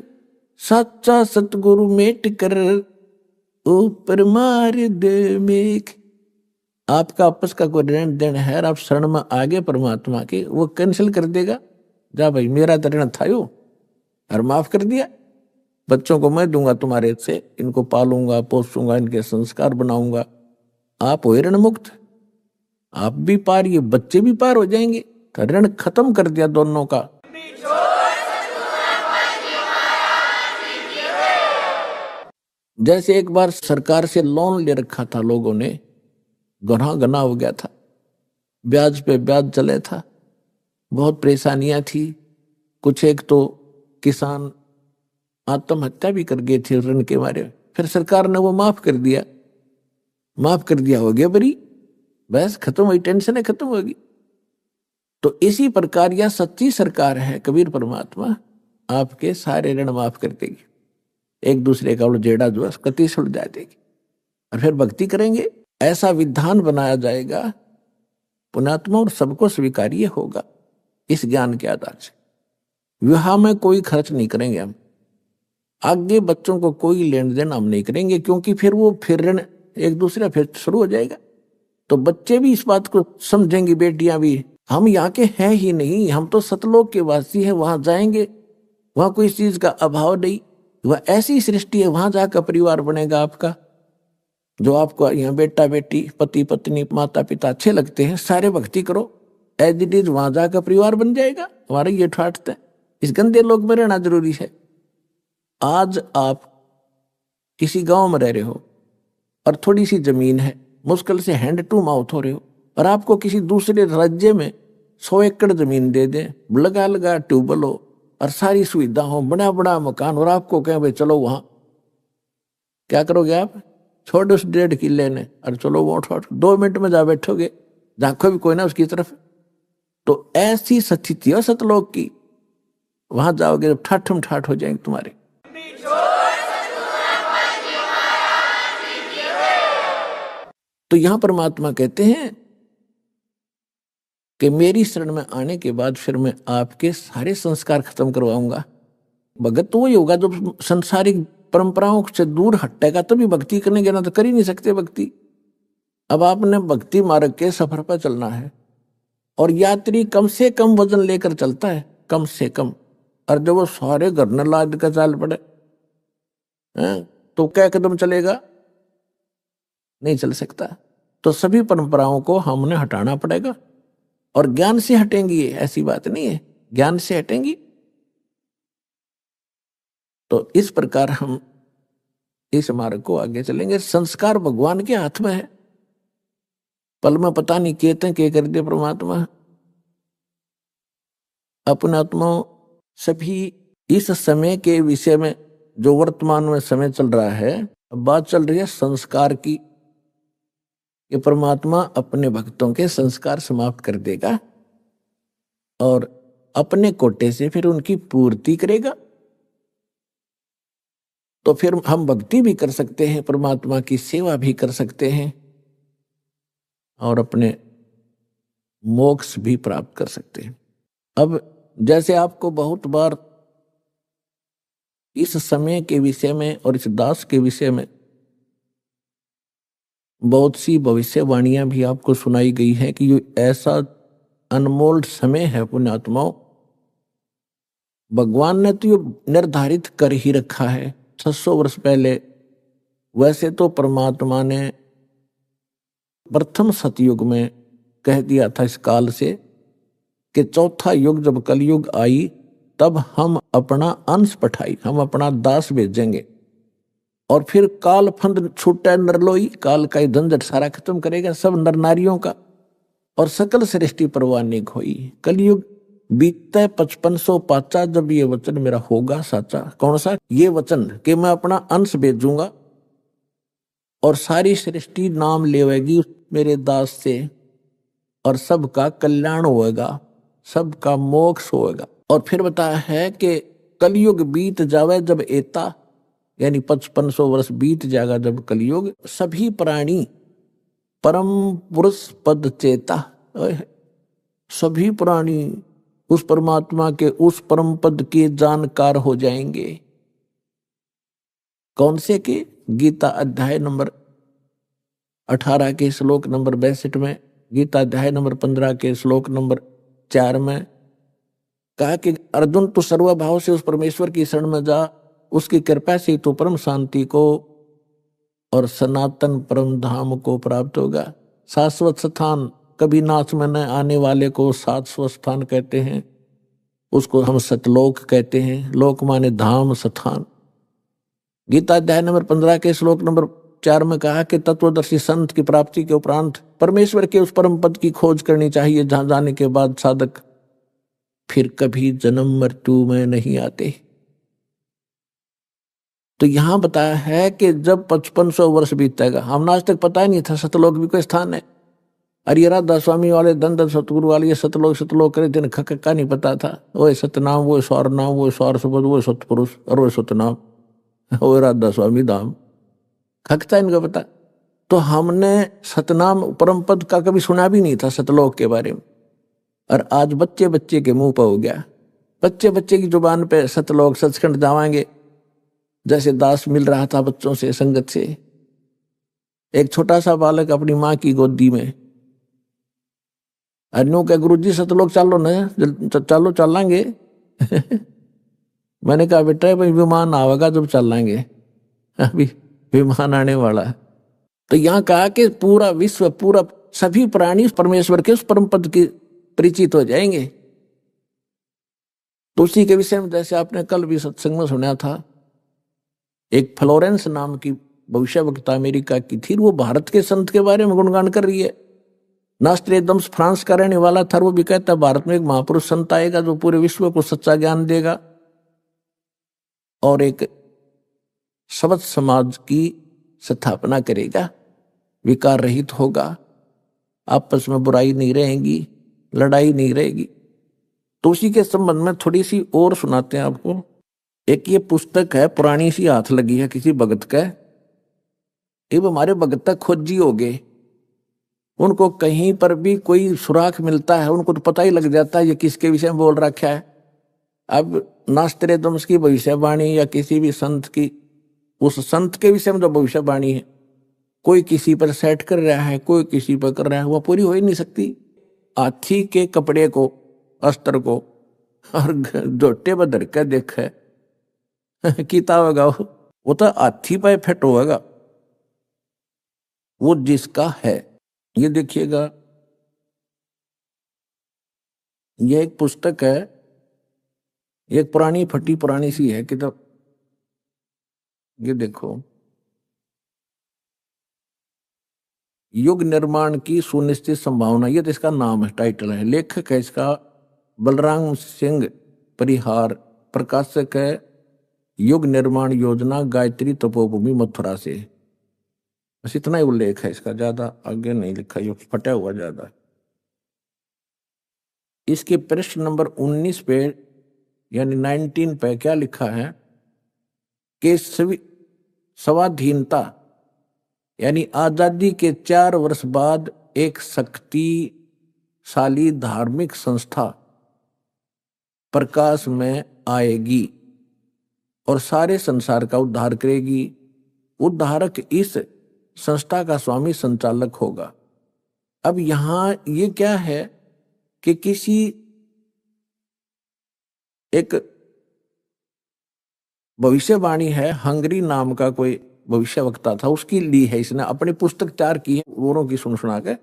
Speaker 6: सच्चा सतगुरु मेट कर ऊपर मार दे मेघ। आपका आपस का कोई ऋण देन है और आप शरण में आगे परमात्मा के, वो कैंसिल कर देगा। जा भाई, मेरा तो ऋण था यो और माफ कर दिया। बच्चों को मैं दूंगा तुम्हारे से, इनको पालूंगा पोसूंगा, इनके संस्कार बनाऊंगा, आप हो ऋण मुक्त, आप भी पार, ये बच्चे भी पार हो जाएंगे। तो ऋण खत्म कर दिया दोनों का। जैसे एक बार सरकार से लोन ले रखा था लोगों ने, गुनाह गना हो गया था, ब्याज पे ब्याज चले था, बहुत परेशानियां थी। कुछ एक तो किसान आत्महत्या भी कर गए थे ऋण के मारे। फिर सरकार ने वो माफ कर दिया, हो गया बरी, बस खत्म हुई, टेंशन है खत्म होगी। तो इसी प्रकार यह सच्ची सरकार है कबीर परमात्मा, आपके सारे ऋण माफ कर देगी, एक दूसरे का जेड़ा जो है कति सुलझा देगी, और फिर भक्ति करेंगे। ऐसा विधान बनाया जाएगा पुण्यात्मा, और सबको स्वीकार्य होगा इस ज्ञान के आधार से। विवाह में कोई खर्च नहीं करेंगे हम, आगे बच्चों को कोई लेन देन हम नहीं करेंगे, क्योंकि फिर वो फिर ऋण एक दूसरे फिर शुरू हो जाएगा। तो बच्चे भी इस बात को समझेंगे, बेटियां भी, हम यहाँ के हैं ही नहीं, हम तो सतलोक के वासी हैं, वहां जाएंगे, वहां कोई चीज का अभाव नहीं, वह ऐसी सृष्टि है, वहां जाकर परिवार बनेगा आपका। जो आपको यहाँ बेटा बेटी पति पत्नी माता पिता अच्छे लगते हैं, सारे भक्ति करो, एज इट इज वहां जाकर परिवार बन जाएगा। हमारे ये ठाठते हैं, इस गंदे लोक में रहना जरूरी है। आज आप किसी गांव में रह रहे हो और थोड़ी सी जमीन है, मुश्किल से हैंड टू माउथ हो रहे हो, और आपको किसी दूसरे राज्य में 100 एकड़ जमीन दे दें, लगा लगा ट्यूबवेल हो और सारी सुविधा हो, बड़ा बड़ा मकान, और आपको कहें भाई चलो वहां, क्या करोगे आप? छोड़ उस 1.5 किले ने और चलो वो 2 मिनट में जा बैठोगे, झांको भी कोई ना उसकी तरफ। तो ऐसी स्थिति है सतलोक की, वहां जाओगे जब ठाठम ठाठ हो जाएंगे तुम्हारे। तो यहां परमात्मा कहते हैं कि मेरी शरण में आने के बाद फिर मैं आपके सारे संस्कार खत्म करवाऊंगा। भगत तो वही होगा जो संसारिक परंपराओं से दूर हटेगा, तभी भक्ति करने के, ना तो कर ही नहीं सकते भक्ति। अब आपने भक्ति मार्ग के सफर पर चलना है, और यात्री कम से कम वजन लेकर चलता है, कम से कम। और जब वो सारे घर न लाद कर चाल पड़े तो क्या कदम चलेगा? नहीं चल सकता। तो सभी परंपराओं को हमने हटाना पड़ेगा, और ज्ञान से हटेंगी, ये ऐसी बात नहीं है, ज्ञान से हटेंगी। तो इस प्रकार हम इस मार्ग को आगे चलेंगे। संस्कार भगवान के हाथ में है, पल में पता नहीं कहते के कर दे परमात्मा। अपने आत्मा सभी इस समय के विषय में, जो वर्तमान में समय चल रहा है, बात चल रही है संस्कार की, कि परमात्मा अपने भक्तों के संस्कार समाप्त कर देगा और अपने कोटे से फिर उनकी पूर्ति करेगा। तो फिर हम भक्ति भी कर सकते हैं, परमात्मा की सेवा भी कर सकते हैं, और अपने मोक्ष भी प्राप्त कर सकते हैं। अब जैसे आपको बहुत बार इस समय के विषय में और इस दास के विषय में बहुत सी भविष्यवाणियां भी आपको सुनाई गई है कि ये ऐसा अनमोल समय है पुण्यात्माओं, भगवान ने तो ये निर्धारित कर ही रखा है 600 वर्ष पहले। वैसे तो परमात्मा ने प्रथम सतयुग में कह दिया था इस काल से कि चौथा युग जब कलयुग आई तब हम अपना अंश पठाई, हम अपना दास भेजेंगे और फिर काल फंद छूटा नरलोई, काल का झंझट सारा खत्म करेगा सब नर नारियों का और सकल सृष्टि परवानिक होई। कलयुग बीतते 5500 पाचा जब ये वचन मेरा होगा साचा। कौन सा? ये वचन कि मैं अपना अंश भेजूंगा और सारी सृष्टि नाम लेवेगी मेरे दास से और सबका कल्याण होएगा, सबका मोक्ष होएगा। और फिर बताया है कि कलयुग बीत जावे जब एता, यानी 5500 वर्ष बीत जाएगा जब कलयुग, सभी प्राणी परम पुरुष पद चेता, सभी प्राणी उस परमात्मा के उस परम पद के जानकार हो जाएंगे। कौन से के? गीता अध्याय नंबर 18 के श्लोक नंबर 62 में, गीता अध्याय नंबर 15 के श्लोक नंबर 4 में कहा कि अर्जुन तू सर्वभाव से उस परमेश्वर की शरण में जा, उसकी कृपा से तू परम शांति को और सनातन परम धाम को प्राप्त होगा। शाश्वत स्थान, कभी नाश में न आने वाले को शाश्वत स्थान कहते हैं, उसको हम सतलोक कहते हैं। लोक माने धाम, स्थान। गीता अध्याय नंबर 15 के श्लोक नंबर 4 में कहा कि तत्वदर्शी संत की प्राप्ति के उपरांत परमेश्वर के उस परम पद की खोज करनी चाहिए जहां जाने के बाद साधक फिर कभी जन्म मृत्यु में नहीं आते। तो यहां बताया है कि जब 5500 वर्ष बीतेगा, हमने आज तक पता ही नहीं था सतलोक भी कोई स्थान है। अरे राधा स्वामी वाले दंड सतगुरु वाले ये सतलोक करे दिन का नहीं पता था। वो सतनाम, वो स्वर नाम, वो स्वर शब्द, वो सतपुरुष और वो सतनाम, वो राधा स्वामी धाम, खकता इनका पता। तो हमने सतनाम परम पद का कभी सुना भी नहीं था सतलोक के बारे में, और आज बच्चे बच्चे के मुंह पर हो गया। बच्चे बच्चे की जुबान पे सतलोक सचखंड जावांगे, जैसे दास मिल रहा था बच्चों से, संगत से। एक छोटा सा बालक अपनी माँ की गोदी में, अन्यों के गुरु जी सतलोक चलो ना, चलो चलेंगे। मैंने कहा बेटा भाई विमान आवेगा जब चलेंगे, अभी विमान आने वाला है। तो यहाँ कहा कि पूरा विश्व, पूरा सभी प्राणी परमेश्वर के उस परम पद की परिचित हो जाएंगे। तो उसी के विषय में जैसे आपने कल भी सत्संग में सुना था, एक फ्लोरेंस नाम की भविष्यवक्ता अमेरिका की थी, वो भारत के संत के बारे में गुणगान कर रही है। नास्ट्रेदम्स फ्रांस का रहने वाला था, वो भी कहता भारत में एक महापुरुष संत आएगा जो पूरे विश्व को सच्चा ज्ञान देगा और एक सबद समाज की स्थापना करेगा, विकार रहित होगा, आपस में बुराई नहीं रहेगी, लड़ाई नहीं रहेगी। तो उसी के संबंध में थोड़ी सी और सुनाते हैं आपको। एक ये पुस्तक है, पुरानी सी हाथ लगी है किसी भगत का। ये हमारे भगत तक खोजी हो गए, उनको कहीं पर भी कोई सुराख मिलता है उनको तो पता ही लग जाता है ये किसके विषय में बोल रखा है। अब नास्ट्रेदम्स की भविष्यवाणी या किसी भी संत की, उस संत के विषय में जो भविष्यवाणी है, कोई किसी पर सेट कर रहा है, कोई किसी पर कर रहा है, वह पूरी हो ही नहीं सकती। हाथी के कपड़े को, अस्त्र को और जोटे पर धर कर देखा कीता होगा, वो तो हाथी पर फिट होगा वो जिसका है। ये देखिएगा, ये एक पुस्तक है, एक पुरानी फटी पुरानी सी है किताब। ये देखो, युग निर्माण की सुनिश्चित संभावना, ये तो इसका नाम है, टाइटल है। लेखक है इसका बलराम सिंह परिहार, प्रकाशक है युग निर्माण योजना, गायत्री तपोभूमि मथुरा से। बस इतना ही उल्लेख है इसका, ज्यादा आगे नहीं लिखा, ये फटा हुआ ज्यादा। इसके पृष्ठ नंबर 19 पे यानी 19 पे क्या लिखा है कि स्वाधीनता यानी आजादी के 4 वर्ष बाद एक शक्ति शाली धार्मिक संस्था प्रकाश में आएगी और सारे संसार का उद्धार करेगी। उद्धारक इस संस्था का स्वामी संचालक होगा। अब यहां ये क्या है कि किसी एक भविष्यवाणी है, हंगरी नाम का कोई भविष्यवक्ता था, उसकी ली है इसने, अपनी पुस्तक तैयार की है औरों की सुन सुना के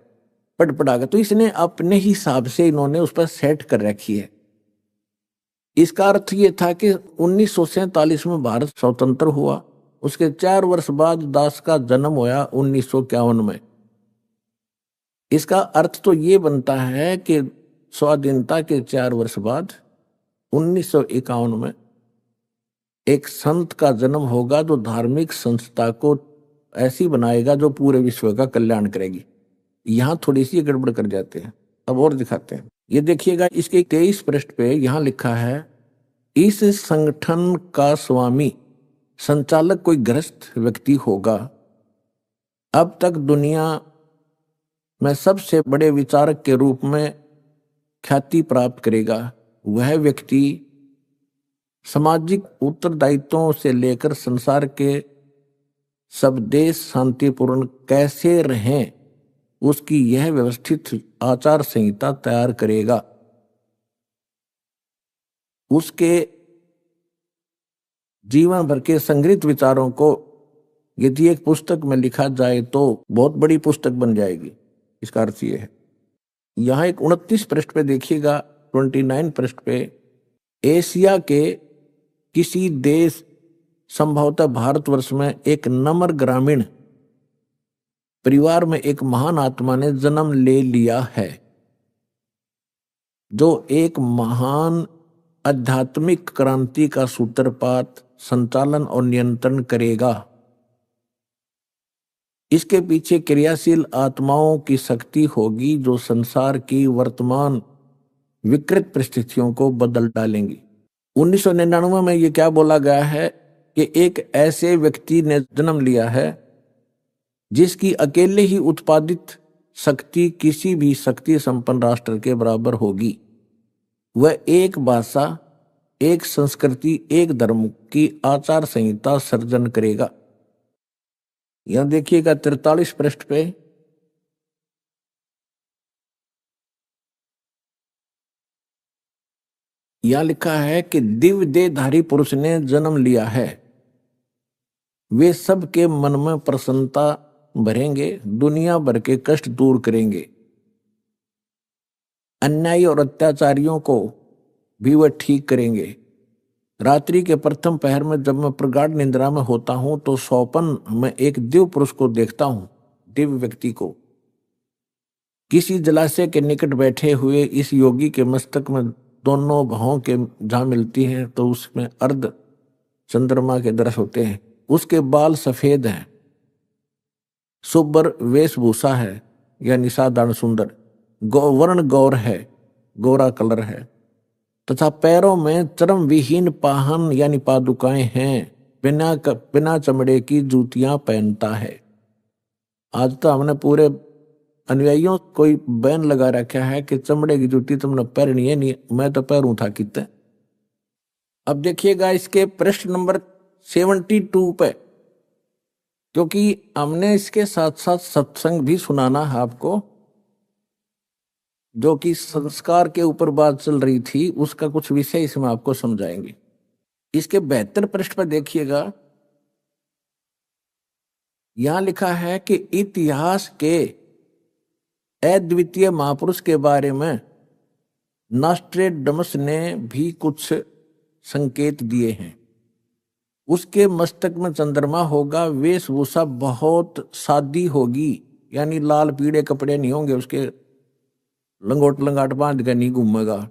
Speaker 6: पढ़ पढ़ा के, तो इसने अपने हिसाब से इन्होंने उस पर सेट कर रखी है। इसका अर्थ ये था कि 1947 में भारत स्वतंत्र हुआ, उसके 4 वर्ष बाद दास का जन्म होया 1951 में। इसका अर्थ तो ये बनता है कि स्वाधीनता के 4 वर्ष बाद 1951 में एक संत का जन्म होगा जो धार्मिक संस्था को ऐसी बनाएगा जो पूरे विश्व का कल्याण करेगी। यहां थोड़ी सी गड़बड़ कर जाते हैं, अब और दिखाते हैं। ये देखिएगा, इसके 23 पृष्ठ पे यहां लिखा है, इस संगठन का स्वामी संचालक कोई ग्रस्त व्यक्ति होगा। अब तक दुनिया में सबसे बड़े विचारक के रूप में ख्याति प्राप्त करेगा। वह व्यक्ति सामाजिक उत्तरदायित्वों से लेकर संसार के सब देश शांतिपूर्ण कैसे रहें उसकी यह व्यवस्थित आचार संहिता तैयार करेगा। उसके जीवन भर के संग्रहित विचारों को यदि एक पुस्तक में लिखा जाए तो बहुत बड़ी पुस्तक बन जाएगी। इसका अर्थ ये है। यहां एक 29 पृष्ठ पे देखिएगा, 29 पृष्ठ पे, एशिया के किसी देश संभवतः भारतवर्ष में एक नम्र ग्रामीण परिवार में एक महान आत्मा ने जन्म ले लिया है जो एक महान आध्यात्मिक क्रांति का सूत्रपात, संचालन और नियंत्रण करेगा। इसके पीछे क्रियाशील आत्माओं की शक्ति होगी जो संसार की वर्तमान विकृत परिस्थितियों को बदल डालेंगी। 1999 में ये क्या बोला गया है कि एक ऐसे व्यक्ति ने जन्म लिया है जिसकी अकेले ही उत्पादित शक्ति किसी भी शक्ति संपन्न राष्ट्र के बराबर होगी। वह एक भाषा, एक संस्कृति, एक धर्म की आचार संहिता सर्जन करेगा। यहां देखिएगा 43 पृष्ठ पे, यहां लिखा है कि दिव्य देहधारी पुरुष ने जन्म लिया है। वे सबके मन में प्रसन्नता भरेंगे, दुनिया भर के कष्ट दूर करेंगे। अन्यायी और अत्याचारियों को भी वह ठीक करेंगे। रात्रि के प्रथम पहर में जब मैं प्रगाढ़ निंद्रा में होता हूं तो स्वप्न में एक दिव्य पुरुष को देखता हूं, दिव्य व्यक्ति को। किसी जलाशय के निकट बैठे हुए इस योगी के मस्तक में दोनों भावों के जहां मिलती हैं तो उसमें अर्ध चंद्रमा के दृश्य होते हैं। उसके बाल सफेद हैं, सुब्र वेशभूषा है यानी साधारण सुंदर, वर्ण गौर है, गोरा कलर है, तथा पैरों में चर्म विहीन पाहन यानी पादुकाएं हैं। बिना चमड़े की जूतियां पहनता है। आज तो हमने पूरे अनुयायियों कोई बैन लगा रखा है कि चमड़े की जूती तुमने पहननी है नहीं, मैं तो पैरूं था कितने। अब देखिएगा इसके पृष्ठ नंबर 72 पे, क्योंकि हमने इसके साथ साथ सत्संग भी सुनाना है आपको, जो कि संस्कार के ऊपर बात चल रही थी, उसका कुछ विषय इसमें आपको समझाएंगे। इसके 72 पृष्ठ पर देखिएगा, यहां लिखा है कि इतिहास के अद्वितीय महापुरुष के बारे में नॉस्ट्रेडमस ने भी कुछ संकेत दिए हैं। उसके मस्तक में चंद्रमा होगा, वेशभूषा बहुत सादी होगी, यानी लाल पीले कपड़े नहीं होंगे, उसके लंगोट लंगाट बांध कर नहीं घूमेगा।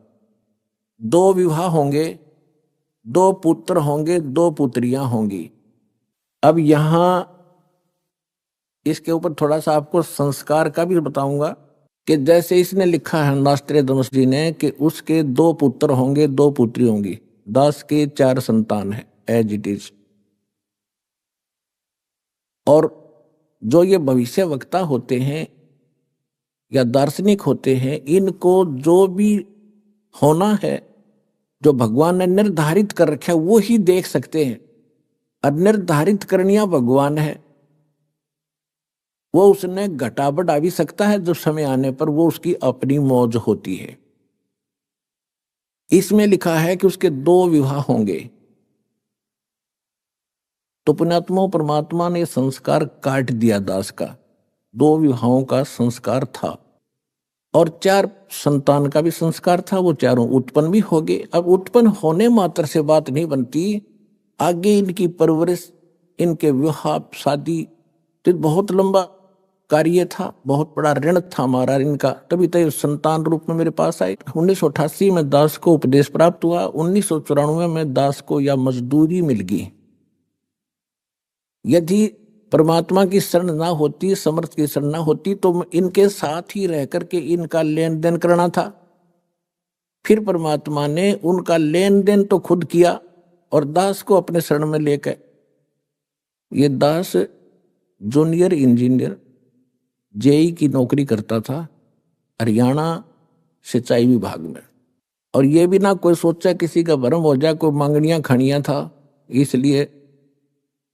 Speaker 6: 2 विवाह होंगे, 2 पुत्र होंगे, 2 पुत्रियां होंगी। अब यहां इसके ऊपर थोड़ा सा आपको संस्कार का भी बताऊंगा कि जैसे इसने लिखा है नॉस्ट्रेडमस जी ने कि उसके 2 पुत्र होंगे, 2 पुत्री होंगी, 10 के 4 संतान है, एज इट इज। और जो ये भविष्य वक्ता होते हैं या दार्शनिक होते हैं, इनको जो भी होना है, जो भगवान ने निर्धारित कर रखा है, वो ही देख सकते हैं। और निर्धारित करनिया भगवान है, वो उसने घटा बढ़ा भी सकता है, जब समय आने पर वो उसकी अपनी मौज होती है। इसमें लिखा है कि उसके 2 विवाह होंगे। तो पुण्यात्मा परमात्मा ने संस्कार काट दिया दास का, 2 विवाहों का संस्कार था और 4 संतान का भी संस्कार था। वो चारों उत्पन्न भी हो गए। अब उत्पन्न होने मात्र से बात नहीं बनती, आगे इनकी परवरिश, इनके विवाह शादी, तो बहुत लंबा कार्य था, बहुत बड़ा ऋण था हमारा इनका। तभी तो संतान रूप में मेरे पास आए। 1988 में दास को उपदेश प्राप्त हुआ। 1994 में दास को या मजदूरी मिल गई। यदि परमात्मा की शरण ना होती, समर्थ की शरण ना होती, तो इनके साथ ही रह करके इनका लेन देन करना था। फिर परमात्मा ने उनका लेन देन तो खुद किया और दास को अपने शरण में लेकर, ये दास जूनियर इंजीनियर जेई की नौकरी करता था हरियाणा सिंचाई विभाग में। और ये भी ना कोई सोचा किसी का भरम हो जाए, कोई मांगनियां खड़ियां था, इसलिए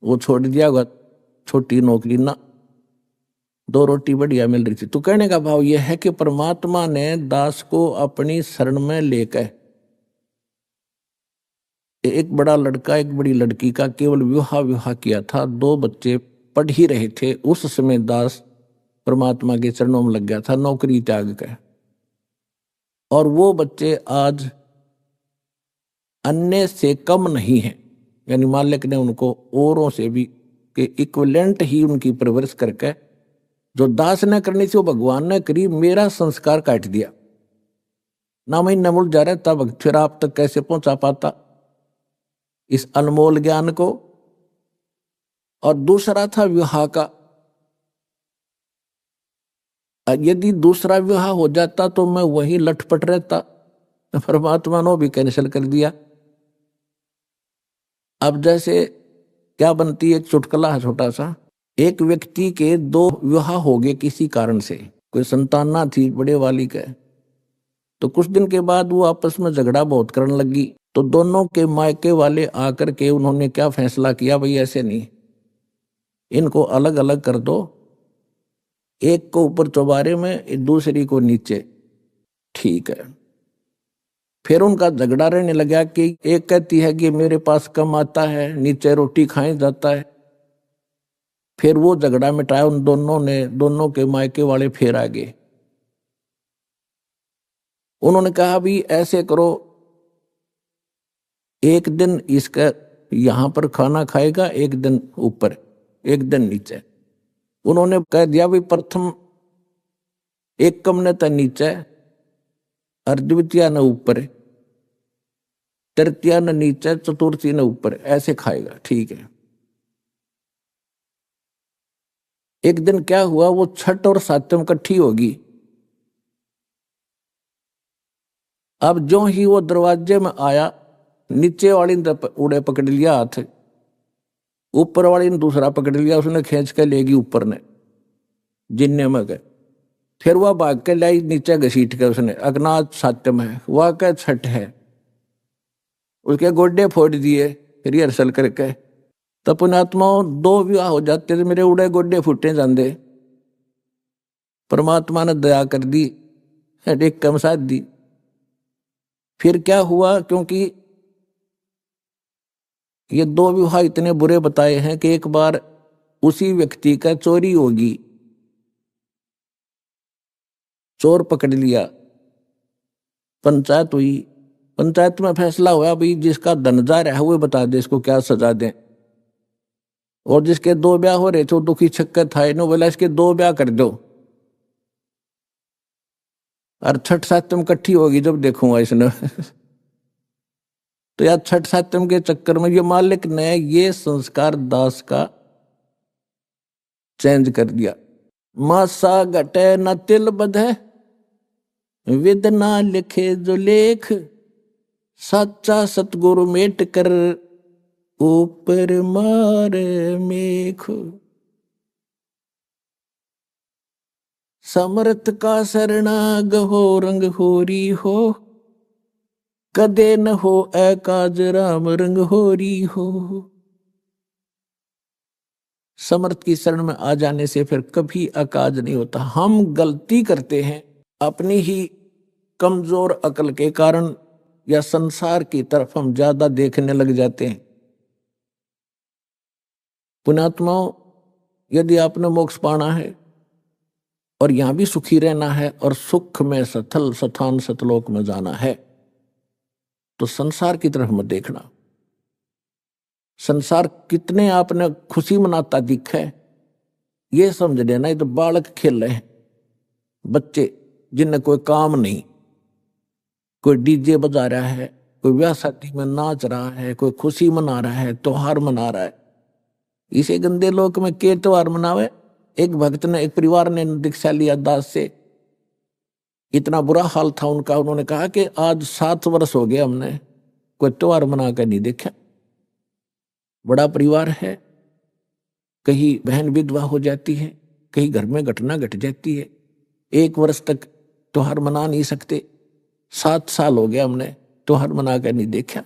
Speaker 6: वो छोड़ दिया होगा छोटी नौकरी ना, 2 रोटी बढ़िया मिल रही थी। तो कहने का भाव यह है कि परमात्मा ने दास को अपनी शरण में लेकर, एक बड़ा लड़का एक बड़ी लड़की का केवल विवाह किया था, 2 बच्चे पढ़ ही रहे थे। उस समय दास परमात्मा के चरणों में लग गया था, नौकरी त्याग कर। और वो बच्चे आज अन्य से कम नहीं है, यानी मालिक ने उनको औरों से भी के इक्विवेलेंट ही उनकी परवरिश करके, जो दास ने करनी थी वो भगवान ने करी। मेरा संस्कार काट दिया ना, मैं नमुल जा रहा तब फिर आप तक कैसे पहुंचा पाता इस अनमोल ज्ञान को। और दूसरा था विवाह का। यदि दूसरा विवाह हो जाता तो मैं वही लटपट रहता, परमात्मा ने भी कैंसिल कर दिया। अब जैसे क्या बनती है, एक चुटकुला है छोटा सा। एक व्यक्ति के 2 विवाह हो गए किसी कारण से, कोई संतान ना थी बड़े वाली का। तो कुछ दिन के बाद वो आपस में झगड़ा बहुत करने लगी। तो दोनों के मायके वाले आकर के उन्होंने क्या फैसला किया, भाई ऐसे नहीं, इनको अलग अलग कर दो, एक को ऊपर चौबारे में, दूसरी को नीचे। ठीक है। फिर उनका झगड़ा रहने लगा कि एक कहती है कि मेरे पास कम आता है, नीचे रोटी खाए जाता है। फिर वो झगड़ा मिटाया उन दोनों ने, दोनों के मायके वाले फिर आ गए। उन्होंने कहा भी ऐसे करो, एक दिन इसका यहां पर खाना खाएगा, एक दिन ऊपर, एक दिन नीचे। उन्होंने कह दिया भी प्रथम एक कम ने तो नीचे और द्वितीय न ऊपर, तृतीय न नीचे, चतुर्थी न ऊपर, ऐसे खाएगा। ठीक है। एक दिन क्या हुआ, वो छठ और सातम इकट्ठी होगी। अब जो ही वो दरवाजे में आया, नीचे वाली ने उड़े पकड़ लिया हाथ, ऊपर वाली ने दूसरा पकड़ लिया, उसने खींच के लेगी ऊपर ने जिन्ने में गए। फिर वह भाग के लाई नीचे घसीट के, उसने अग्नाथ सात्यम है, वह क्या छठ है, उसके गोड्डे फोड़ दिए रिहर्सल करके। तो पुण्यात्मा 2 विवाह हो जाते थे, मेरे उड़े गोड्डे फूटे जाते। परमात्मा ने दया कर दी, एक कम साथ दी। फिर क्या हुआ, क्योंकि ये 2 विवाह इतने बुरे बताए हैं कि एक बार उसी व्यक्ति का चोरी होगी, चोर पकड़ लिया, पंचायत हुई, पंचायत में फैसला हुआ भाई जिसका धन जा रहा है वो बता दे इसको क्या सजा दें। और जिसके 2 ब्याह हो रहे थे वो दुखी छक्कर था, इन्होंने बोला इसके 2 ब्याह कर दो, और छठ सातम इकट्ठी होगी जब देखूंगा इसने। तो यार छठ सातम के चक्कर में ये मालिक ने ये संस्कार दास का चेंज कर दिया। मासा घटे न तिल बधे, विद ना लिखे जो लेख, सच्चा सतगुरु मेट कर ऊपर मारे मेख। समर्थ का शरणाग हो रंग होरी हो, कदे न हो एकाज राम रंग होरी हो। समर्थ की शरण में आ जाने से फिर कभी अकाज नहीं होता। हम गलती करते हैं अपनी ही कमजोर अकल के कारण, या संसार की तरफ हम ज्यादा देखने लग जाते हैं। पुण्यात्माओं, यदि आपने मोक्ष पाना है और यहां भी सुखी रहना है और सुख में सथल सथान सतलोक में जाना है, तो संसार की तरफ मत देखना। संसार कितने आपने खुशी मनाता दिखा है, ये समझ लेना ये तो बालक खेल रहे हैं, बच्चे जिन्हें कोई काम नहीं। कोई डीजे बजा रहा है, कोई ब्याह शादी में नाच रहा है, कोई खुशी मना रहा है, त्योहार मना रहा है। इसे गंदे लोक में के त्योहार मनावे। एक भक्त ने, एक परिवार ने दीक्षा लिया दास से, इतना बुरा हाल था उनका, उन्होंने कहा कि आज 7 वर्ष हो गए हमने कोई त्योहार मना कर नहीं देखा। बड़ा परिवार है, कहीं बहन विधवा हो जाती है, कहीं घर में घटना घट जाती है, 1 वर्ष तक त्योहार मना नहीं सकते। 7 साल हो गया हमने त्योहार मना कर नहीं देखा।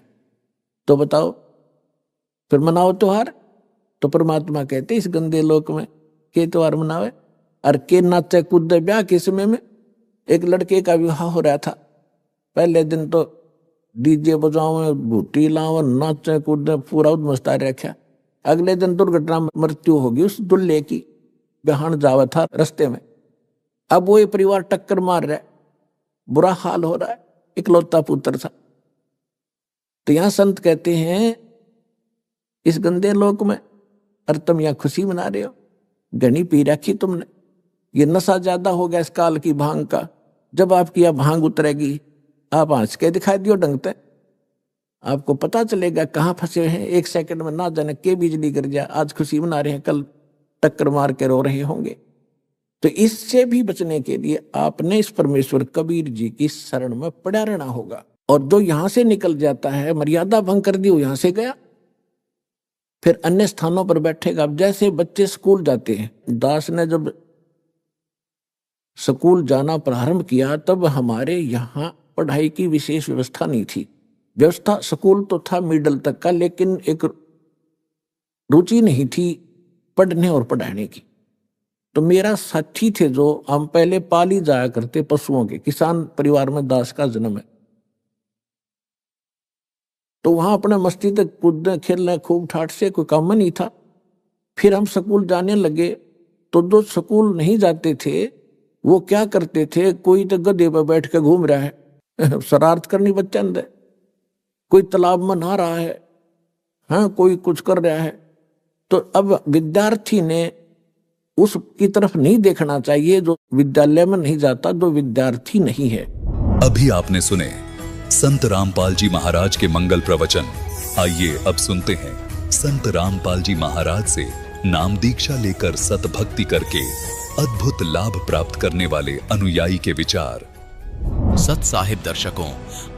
Speaker 6: तो बताओ फिर मनाओ त्योहार। तो परमात्मा कहते इस गंदे लोक में के त्योहार मनावे। और के नाचे कूदे ब्याह के समय में एक लड़के का विवाह हो रहा था। पहले दिन तो डीजे बजाओ, बूटी लाओ, नाचे कूदे, पूरा उद्मस्ता रखा। अगले दिन दुर्घटना मृत्यु होगी उस दुल्हे की, बहन जावा था रास्ते में। अब वो परिवार टक्कर मार रहा है, बुरा हाल हो रहा है, इकलौता पुत्र था। तो यहां संत कहते हैं इस गंदे लोक में, और तुम यहां खुशी मना रहे हो, घनी पी रखी तुमने, ये नशा ज्यादा हो गया इस काल की भांग का। जब आपकी यह भांग उतरेगी आप हंस के दिखाई दियो ढंगते, आपको पता चलेगा कहाँ फंसे हैं। 1 सेकंड में ना जाने के बिजली गिर जाए, आज खुशी मना रहे हैं, कल टक्कर मार के रो रहे होंगे। तो इससे भी बचने के लिए आपने इस परमेश्वर कबीर जी की शरण में पड़ा रहना होगा। और जो यहां से निकल जाता है, मर्यादा भंग कर दी, वो यहां से गया, फिर अन्य स्थानों पर बैठेगा। अब जैसे बच्चे स्कूल जाते हैं, दास ने जब स्कूल जाना प्रारंभ किया तब हमारे यहाँ पढ़ाई की विशेष व्यवस्था नहीं थी। व्यवस्था स्कूल तो था मिडिल तक का, लेकिन एक रुचि नहीं थी पढ़ने और पढ़ाने की। तो मेरा साथी थे जो, हम पहले पाली जाया करते पशुओं के, किसान परिवार में दास का जन्म है। तो वहां अपने मस्ती तक कूदने खेलने खूब ठाठ से, कोई काम नहीं था। फिर हम स्कूल जाने लगे तो जो स्कूल नहीं जाते थे वो क्या करते थे, कोई तो गधे पर बैठ के घूम रहा है शरारत करनी बच्चा ने, कोई तालाब में नहा रहा है, हाँ कोई कुछ कर रहा है। तो अब विद्यार्थी ने उसकी तरफ नहीं देखना चाहिए जो विद्यालय में नहीं जाता, जो विद्यार्थी नहीं है।
Speaker 7: अभी आपने सुने संत रामपाल जी महाराज के मंगल प्रवचन। आइए अब सुनते हैं संत रामपाल जी महाराज से नाम दीक्षा लेकर सत भक्ति करके अद्भुत लाभ प्राप्त करने वाले अनुयायी के विचार।
Speaker 3: सत साहिब दर्शकों,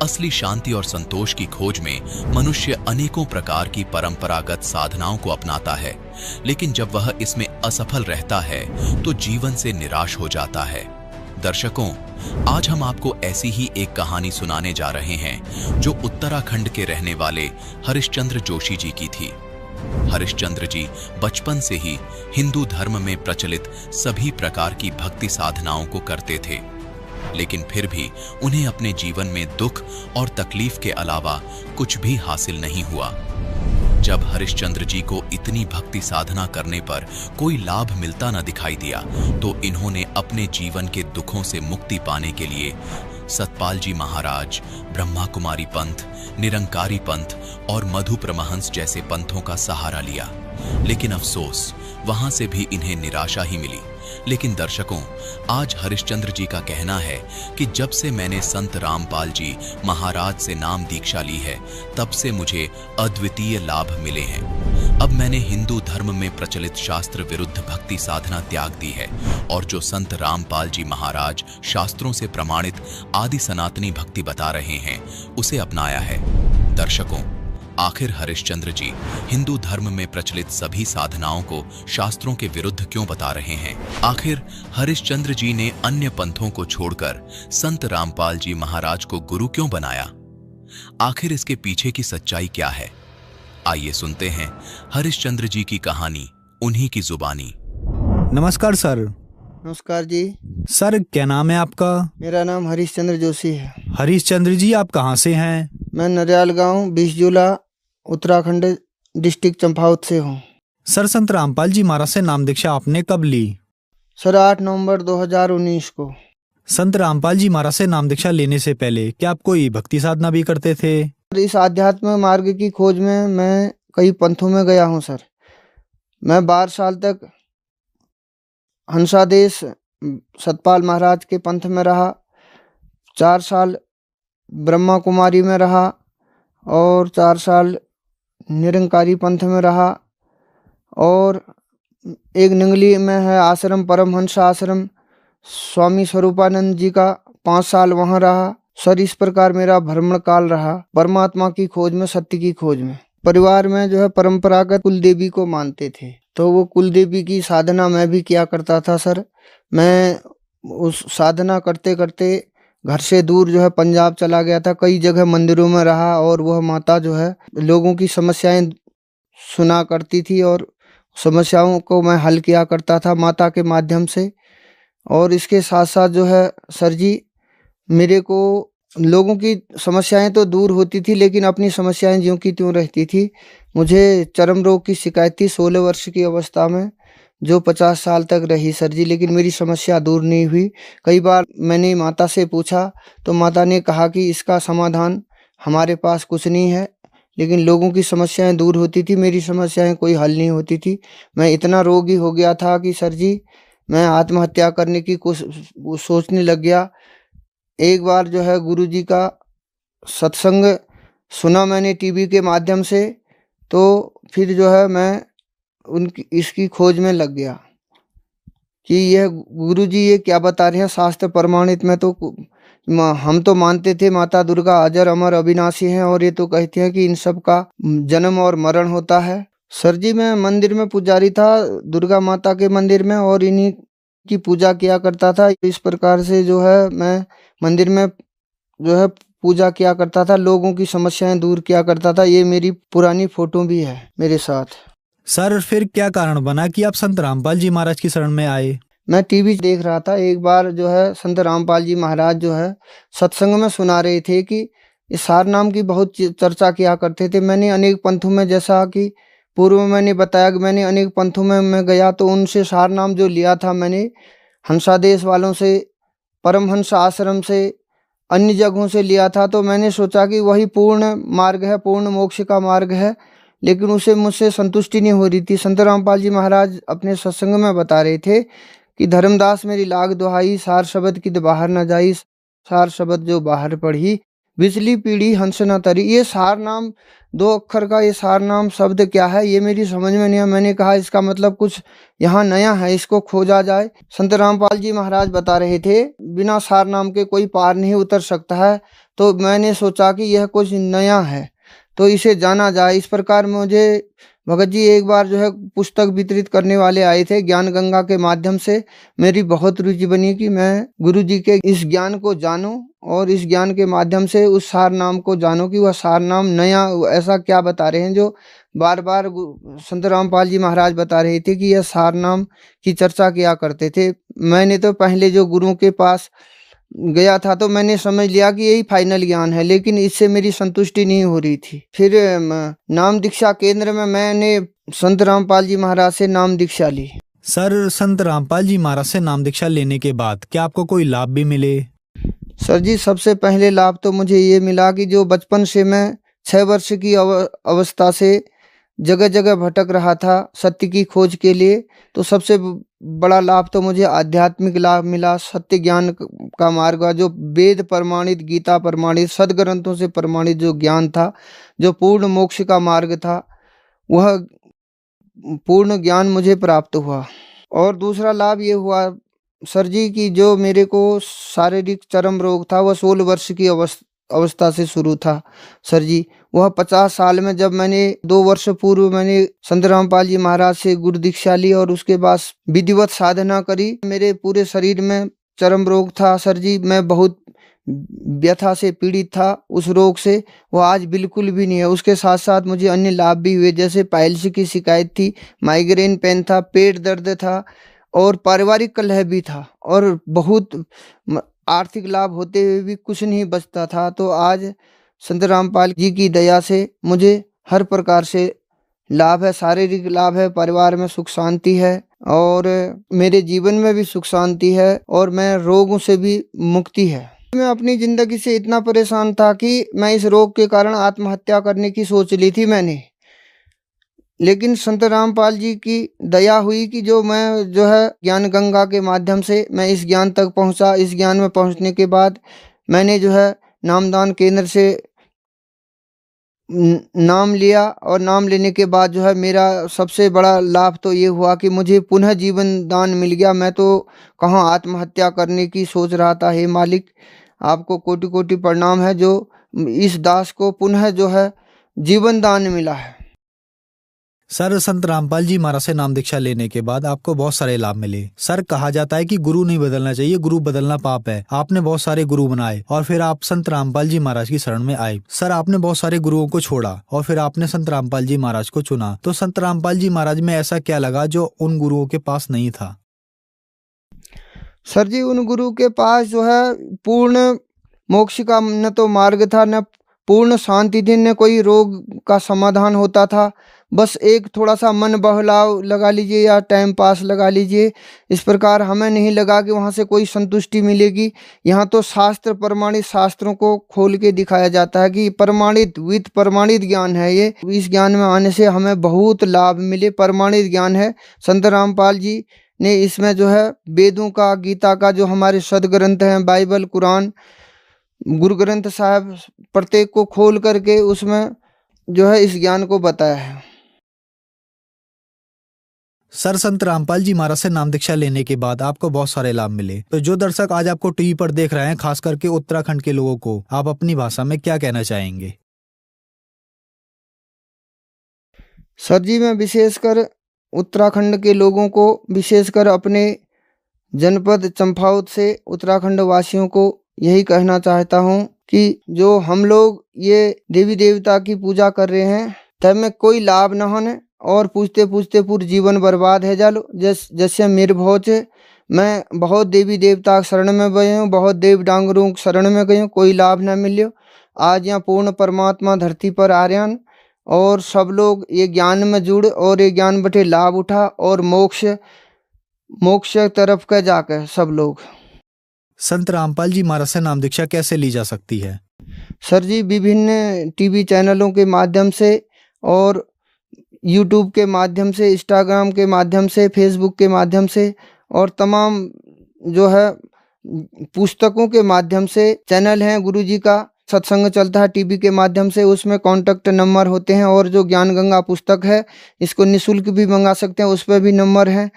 Speaker 3: असली शांति और संतोष की खोज में मनुष्य अनेकों प्रकार की परंपरागत साधनाओं को अपनाता है, लेकिन जब वह इसमें असफल रहता है तो जीवन से निराश हो जाता है। दर्शकों, आज हम आपको ऐसी ही एक कहानी सुनाने जा रहे हैं जो उत्तराखंड के रहने वाले हरिश्चंद्र जोशी जी की थी। हरिश्चंद्र जी बचपन से ही हिंदू धर्म में प्रचलित सभी प्रकार की भक्ति साधनाओं को करते थे, लेकिन फिर भी उन्हें अपने जीवन में दुख और तकलीफ के अलावा कुछ भी हासिल नहीं हुआ। जब हरिश्चंद्र जी को इतनी भक्ति साधना करने पर कोई लाभ मिलता न दिखाई दिया तो इन्होंने अपने जीवन के दुखों से मुक्ति पाने के लिए सतपाल जी महाराज, ब्रह्मा कुमारी पंथ, निरंकारी पंथ और मधु परमहंस जैसे पंथों का सहारा लिया। लेकिन अफसोस, वहां से भी इन्हें निराशा ही मिली। लेकिन दर्शकों, आज हरिश्चंद्र जी का कहना है कि जब से मैंने संत रामपाल जी महाराज से नाम दीक्षा ली है, तब से मुझे अद्वितीय लाभ मिले हैं। अब मैंने हिंदू धर्म में प्रचलित शास्त्र विरुद्ध भक्ति साधना त्याग दी है और जो संत रामपाल जी महाराज शास्त्रों से प्रमाणित आदि सनातनी भक्ति बता रहे हैं, उसे अपनाया है। दर्शकों, आखिर हरिश्चंद्र जी हिंदू धर्म में प्रचलित सभी साधनाओं को शास्त्रों के विरुद्ध क्यों बता रहे हैं? आखिर हरिश्चंद्र जी ने अन्य पंथों को छोड़कर संत रामपाल जी महाराज को गुरु क्यों बनाया? आखिर इसके पीछे की सच्चाई क्या है? आइए सुनते हैं हरिश्चंद्र जी की कहानी उन्हीं की जुबानी।
Speaker 8: नमस्कार सर।
Speaker 9: नमस्कार जी।
Speaker 8: सर क्या नाम है आपका?
Speaker 9: मेरा नाम हरिश्चंद्र जोशी है।
Speaker 8: हरिश्चंद्र जी आप कहाँ से हैं?
Speaker 9: मैं नरियाल गांव 20 जुला उत्तराखंड डिस्ट्रिक्ट चंपावत से हूँ।
Speaker 8: सर संत रामपाल जी महाराज से नाम दीक्षा आपने कब ली?
Speaker 9: सर 8 नवंबर 2019 को।
Speaker 8: संत रामपाल जी महाराज से नाम दीक्षा लेने से पहले क्या आप कोई भक्ति साधना भी करते थे?
Speaker 9: इस आध्यात्म मार्ग की खोज में मैं कई पंथों में गया हूँ सर। मैं 12 साल तक हंसादेश सतपाल महाराज के पंथ में रहा, 4 साल ब्रह्मा कुमारी में रहा और 4 साल निरंकारी पंथ में रहा, और एक निंगली में है आश्रम परमहंस आश्रम स्वामी स्वरूपानंद जी का, 5 साल वहाँ रहा। सर इस प्रकार मेरा भ्रमण काल रहा परमात्मा की खोज में, सत्य की खोज में। परिवार में जो है परंपरागत कुल देवी को मानते थे, तो वो कुल देवी की साधना मैं भी किया करता था सर। मैं उस साधना करते करते घर से दूर जो है पंजाब चला गया था, कई जगह मंदिरों में रहा, और वह माता जो है लोगों की समस्याएं सुना करती थी और समस्याओं को मैं हल किया करता था माता के माध्यम से। और इसके साथ साथ जो है सर जी मेरे को लोगों की समस्याएं तो दूर होती थी, लेकिन अपनी समस्याएं ज्यों की त्यों रहती थी। मुझे चर्म रोग की शिकायत थी 16 वर्ष की अवस्था में, जो 50 साल तक रही सर जी, लेकिन मेरी समस्या दूर नहीं हुई। कई बार मैंने माता से पूछा तो माता ने कहा कि इसका समाधान हमारे पास कुछ नहीं है, लेकिन लोगों की समस्याएं दूर होती थी, मेरी समस्याएं कोई हल नहीं होती थी। मैं इतना रोगी हो गया था कि सर जी मैं आत्महत्या करने की सोचने लग गया। एक बार जो है गुरुजी का सत्संग सुना मैंने टीवी के माध्यम से, तो फिर जो है मैं उनकी इसकी खोज में लग गया कि यह गुरुजी ये क्या बता रहे हैं शास्त्र प्रमाणित में। तो हम तो मानते थे माता दुर्गा अजर अमर अविनाशी हैं, और ये तो कहते हैं कि इन सब का जन्म और मरण होता है। सर जी मैं मंदिर में पुजारी था, दुर्गा माता के मंदिर में, और इन्हीं की पूजा किया करता था। इस प्रकार से जो है मैं मंदिर में जो है पूजा किया करता था, लोगों की समस्याएं दूर किया करता था। ये मेरी पुरानी फोटो भी है मेरे साथ।
Speaker 8: सर फिर क्या कारण बना कि आप संत रामपाल जी महाराज की शरण में आए?
Speaker 9: मैं टीवी देख रहा था, एक बार जो है संत रामपाल जी महाराज जो है सत्संग में सुना रहे थे कि इस सार नाम की बहुत चर्चा किया करते थे। मैंने अनेक पंथों में, जैसा कि पूर्व में मैंने बताया कि मैंने अनेक पंथों में मैं गया, तो उनसे सार नाम जो लिया था मैंने हंसादेश वालों से, परमहंस आश्रम से, अन्य जगहों से लिया था। तो मैंने सोचा कि वही पूर्ण मार्ग है, पूर्ण मोक्ष का मार्ग है, लेकिन उसे मुझसे संतुष्टि नहीं हो रही थी। संत रामपाल जी महाराज अपने सत्संग में बता रहे थे कि धर्मदास मेरी लाग दुहाई, सार शब्द की बाहर न जाई, सार शब्द जो बाहर पढ़ी, बिजली पीढ़ी हंस न तरी। ये सार नाम 2 अक्षर का ये सार नाम शब्द क्या है ये मेरी समझ में नहीं आया। मैंने कहा इसका मतलब कुछ यहाँ नया है, इसको खोजा जाए। संत रामपाल जी महाराज बता रहे थे बिना सार नाम के कोई पार नहीं उतर सकता है, तो मैंने सोचा कि यह कुछ नया है तो इसे जाना जाए। इस प्रकार मुझे भगत जी एक बार जो है पुस्तक वितरित करने वाले आए थे, ज्ञान गंगा के माध्यम से मेरी बहुत रुचि बनी कि मैं गुरु जी के इस ज्ञान को जानूं, और इस ज्ञान के माध्यम से उस सार नाम को जानूं कि वह सार नाम नया ऐसा क्या बता रहे हैं जो बार बार संत रामपाल जी महाराज बता रहे थे कि यह सार नाम की चर्चा किया करते थे। मैंने तो पहले जो गुरुओं के पास गया था तो मैंने समझ लिया कि यही फाइनल ज्ञान है, लेकिन इससे मेरी संतुष्टि नहीं हो रही थी। फिर नाम दीक्षा केंद्र में मैंने संत रामपाल जी महाराज से नाम दीक्षा ली।
Speaker 8: सर संत रामपाल जी महाराज से नाम दीक्षा लेने के बाद क्या आपको कोई लाभ भी मिले?
Speaker 9: सर जी सबसे पहले लाभ तो मुझे ये मिला कि जो बचपन से मैं 6 वर्ष की अवस्था से जगह जगह भटक रहा था सत्य की खोज के लिए, तो सबसे बड़ा लाभ तो मुझे आध्यात्मिक लाभ मिला। सत्य ज्ञान का मार्ग, जो वेद प्रमाणित, गीता प्रमाणित, सदग्रंथों से प्रमाणित जो ज्ञान था, जो पूर्ण मोक्ष का मार्ग था, वह पूर्ण ज्ञान मुझे प्राप्त हुआ। और दूसरा लाभ ये हुआ सर जी की जो मेरे को शारीरिक चरम रोग था, वह 16 वर्ष की अवस्था से शुरू था सर जी। वह 50 साल में जब मैंने 2 वर्ष पूर्व मैंने संत रामपाल जी महाराज से गुरु दीक्षा ली और उसके बाद विधिवत साधना करी, मेरे पूरे शरीर में चर्म रोग था सर जी। मैं बहुत व्यथा से पीड़ित था उस रोग से, वो आज बिल्कुल भी नहीं है। उसके साथ साथ मुझे अन्य लाभ भी हुए, जैसे पाइल्स की शिकायत थी, माइग्रेन पेन था, पेट दर्द था और पारिवारिक कलह भी था और बहुत आर्थिक लाभ होते हुए भी कुछ नहीं बचता था। तो आज संत रामपाल जी की दया से मुझे हर प्रकार से लाभ है, शारीरिक लाभ है, परिवार में सुख शांति है और मेरे जीवन में भी सुख शांति है और मैं रोगों से भी मुक्ति है। मैं अपनी जिंदगी से इतना परेशान था कि मैं इस रोग के कारण आत्महत्या करने की सोच ली थी मैंने, लेकिन संत रामपाल जी की दया हुई कि मैं ज्ञान गंगा के माध्यम से मैं इस ज्ञान तक पहुंचा। इस ज्ञान में पहुंचने के बाद मैंने नामदान केंद्र से नाम लिया और नाम लेने के बाद मेरा सबसे बड़ा लाभ तो ये हुआ कि मुझे पुनः जीवन दान मिल गया। मैं तो कहाँ आत्महत्या करने की सोच रहा था। हे मालिक, आपको कोटि कोटि प्रणाम है जो इस दास को पुनः जीवन दान मिला है।
Speaker 8: सर, संत रामपाल जी महाराज से नाम दीक्षा लेने के बाद आपको बहुत सारे लाभ मिले। सर, कहा जाता है कि गुरु नहीं बदलना चाहिए, गुरु बदलना पाप है। आपने बहुत सारे गुरु बनाए और फिर आप संत रामपाल जी महाराज की शरण में आए। सर, आपने बहुत सारे गुरुओं को छोड़ा और फिर आपने संत रामपाल जी महाराज को चुना। तो संत रामपाल जी महाराज में ऐसा क्या लगा जो उन गुरुओं के पास नहीं था?
Speaker 9: सर जी, उन गुरु के पास पूर्ण मोक्ष का न तो मार्ग था, न पूर्ण शांति थी, न कोई रोग का समाधान होता था। बस एक थोड़ा सा मन बहलाव लगा लीजिए या टाइम पास लगा लीजिए, इस प्रकार हमें नहीं लगा कि वहाँ से कोई संतुष्टि मिलेगी। यहाँ तो शास्त्र प्रमाणित शास्त्रों को खोल के दिखाया जाता है कि प्रमाणित प्रमाणित ज्ञान है ये। इस ज्ञान में आने से हमें बहुत लाभ मिले, प्रमाणित ज्ञान है। संत रामपाल जी ने इसमें वेदों का, गीता का, जो हमारे सदग्रंथ हैं, बाइबल, कुरान, गुरु ग्रंथ साहब, प्रत्येक को खोल करके उसमें इस ज्ञान को बताया है।
Speaker 8: सर, संत रामपाल जी महाराज से नाम दीक्षा लेने के बाद आपको बहुत सारे लाभ मिले। तो जो दर्शक आज आपको टीवी पर देख रहे हैं, खास करके उत्तराखंड के लोगों को आप अपनी भाषा में क्या कहना चाहेंगे?
Speaker 9: सर जी, मैं विशेषकर उत्तराखंड के लोगों को, विशेषकर अपने जनपद चंपावत से उत्तराखंड वासियों को यही कहना चाहता हूँ कि जो हम लोग ये देवी देवता की पूजा कर रहे हैं, तब में कोई लाभ न होने और पूछते पूछते पूरा जीवन बर्बाद है जालो। जैसे मेरे बहुत मैं बहुत देवी देवता शरण में गए हूँ, बहुत देव डांगरों शरण में गए हूँ, कोई लाभ न मिले। आज यहाँ पूर्ण परमात्मा धरती पर आ रहे हैं और सब लोग ये ज्ञान में जुड़ और ये ज्ञान बटे लाभ उठा और मोक्ष तरफ का जाकर सब लोग।
Speaker 8: संत रामपाल जी महाराज से नाम दीक्षा कैसे ली जा सकती है?
Speaker 9: सर जी, विभिन्न टीवी चैनलों के माध्यम से और यूट्यूब के माध्यम से, इंस्टाग्राम के माध्यम से, फेसबुक के माध्यम से और तमाम पुस्तकों के माध्यम से चैनल हैं। गुरुजी का सत्संग चलता है टीवी के माध्यम से, उसमें कॉन्टैक्ट नंबर होते हैं और जो ज्ञान गंगा पुस्तक है इसको निःशुल्क भी मंगा सकते हैं, उस पर भी नंबर है।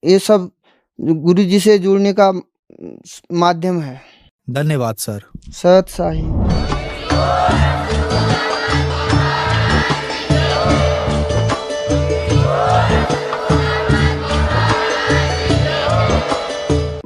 Speaker 9: ये सब गुरुजी से जुड़ने का माध्यम है।
Speaker 8: धन्यवाद सर।
Speaker 9: सत साहिब।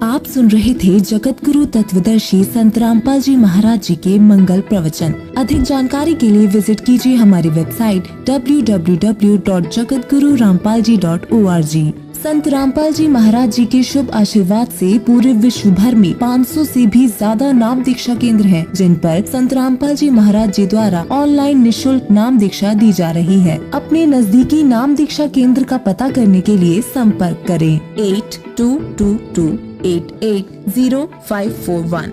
Speaker 10: आप सुन रहे थे जगत गुरु तत्वदर्शी संत रामपाल जी महाराज जी के मंगल प्रवचन। अधिक जानकारी के लिए विजिट कीजिए हमारी वेबसाइट www.jagatgururampalji.org। संत रामपाल जी महाराज जी के शुभ आशीर्वाद से पूरे विश्व भर में 500 से भी ज्यादा नाम दीक्षा केंद्र हैं, जिन पर संत रामपाल जी महाराज जी द्वारा ऑनलाइन निःशुल्क नाम दीक्षा दी जा रही है। अपने नजदीकी नाम दीक्षा केंद्र का पता करने के लिए संपर्क करें 8222880541।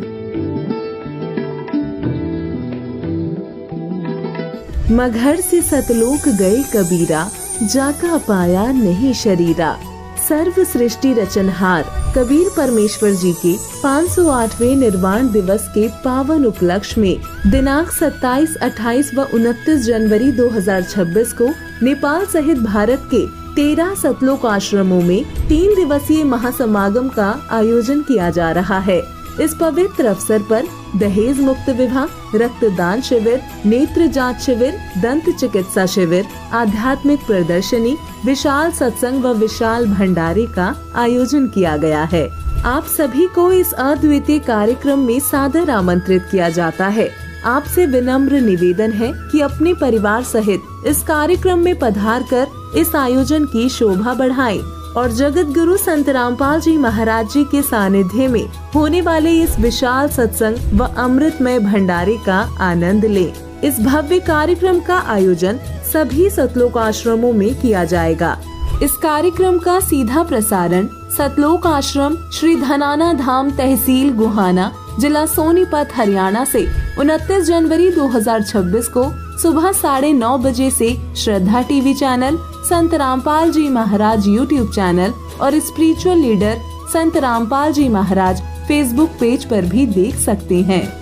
Speaker 11: मगहर से सतलोक गए कबीरा, जाका पाया नहीं शरीरा। सर्व सृष्टि रचनहार कबीर परमेश्वर जी के 508वें निर्वाण दिवस के पावन उपलक्ष्य में दिनांक 27, 28 व 29 जनवरी 2026 को नेपाल सहित भारत के 13 सतलोक आश्रमों में 3 दिवसीय महासमागम का आयोजन किया जा रहा है। इस पवित्र अवसर पर दहेज मुक्त विवाह, रक्तदान शिविर, नेत्र जांच शिविर, दंत चिकित्सा शिविर, आध्यात्मिक प्रदर्शनी, विशाल सत्संग व विशाल भंडारे का आयोजन किया गया है। आप सभी को इस अद्वितीय कार्यक्रम में सादर आमंत्रित किया जाता है। आपसे विनम्र निवेदन है कि अपने परिवार सहित इस कार्यक्रम में पधार कर इस आयोजन की शोभा बढ़ाएं और जगत गुरु संत रामपाल जी महाराज जी के सानिध्य में होने वाले इस विशाल सत्संग व अमृतमय भंडारे का आनंद लें। इस भव्य कार्यक्रम का आयोजन सभी सतलोक आश्रमों में किया जाएगा। इस कार्यक्रम का सीधा प्रसारण सतलोक आश्रम श्री धनाना धाम तहसील गुहाना जिला सोनीपत हरियाणा से 29 जनवरी 2026 को सुबह 9:30 बजे से श्रद्धा टीवी चैनल, संत रामपाल जी महाराज यूट्यूब चैनल और स्पिरिचुअल लीडर संत रामपाल जी महाराज फेसबुक पेज पर भी देख सकते हैं।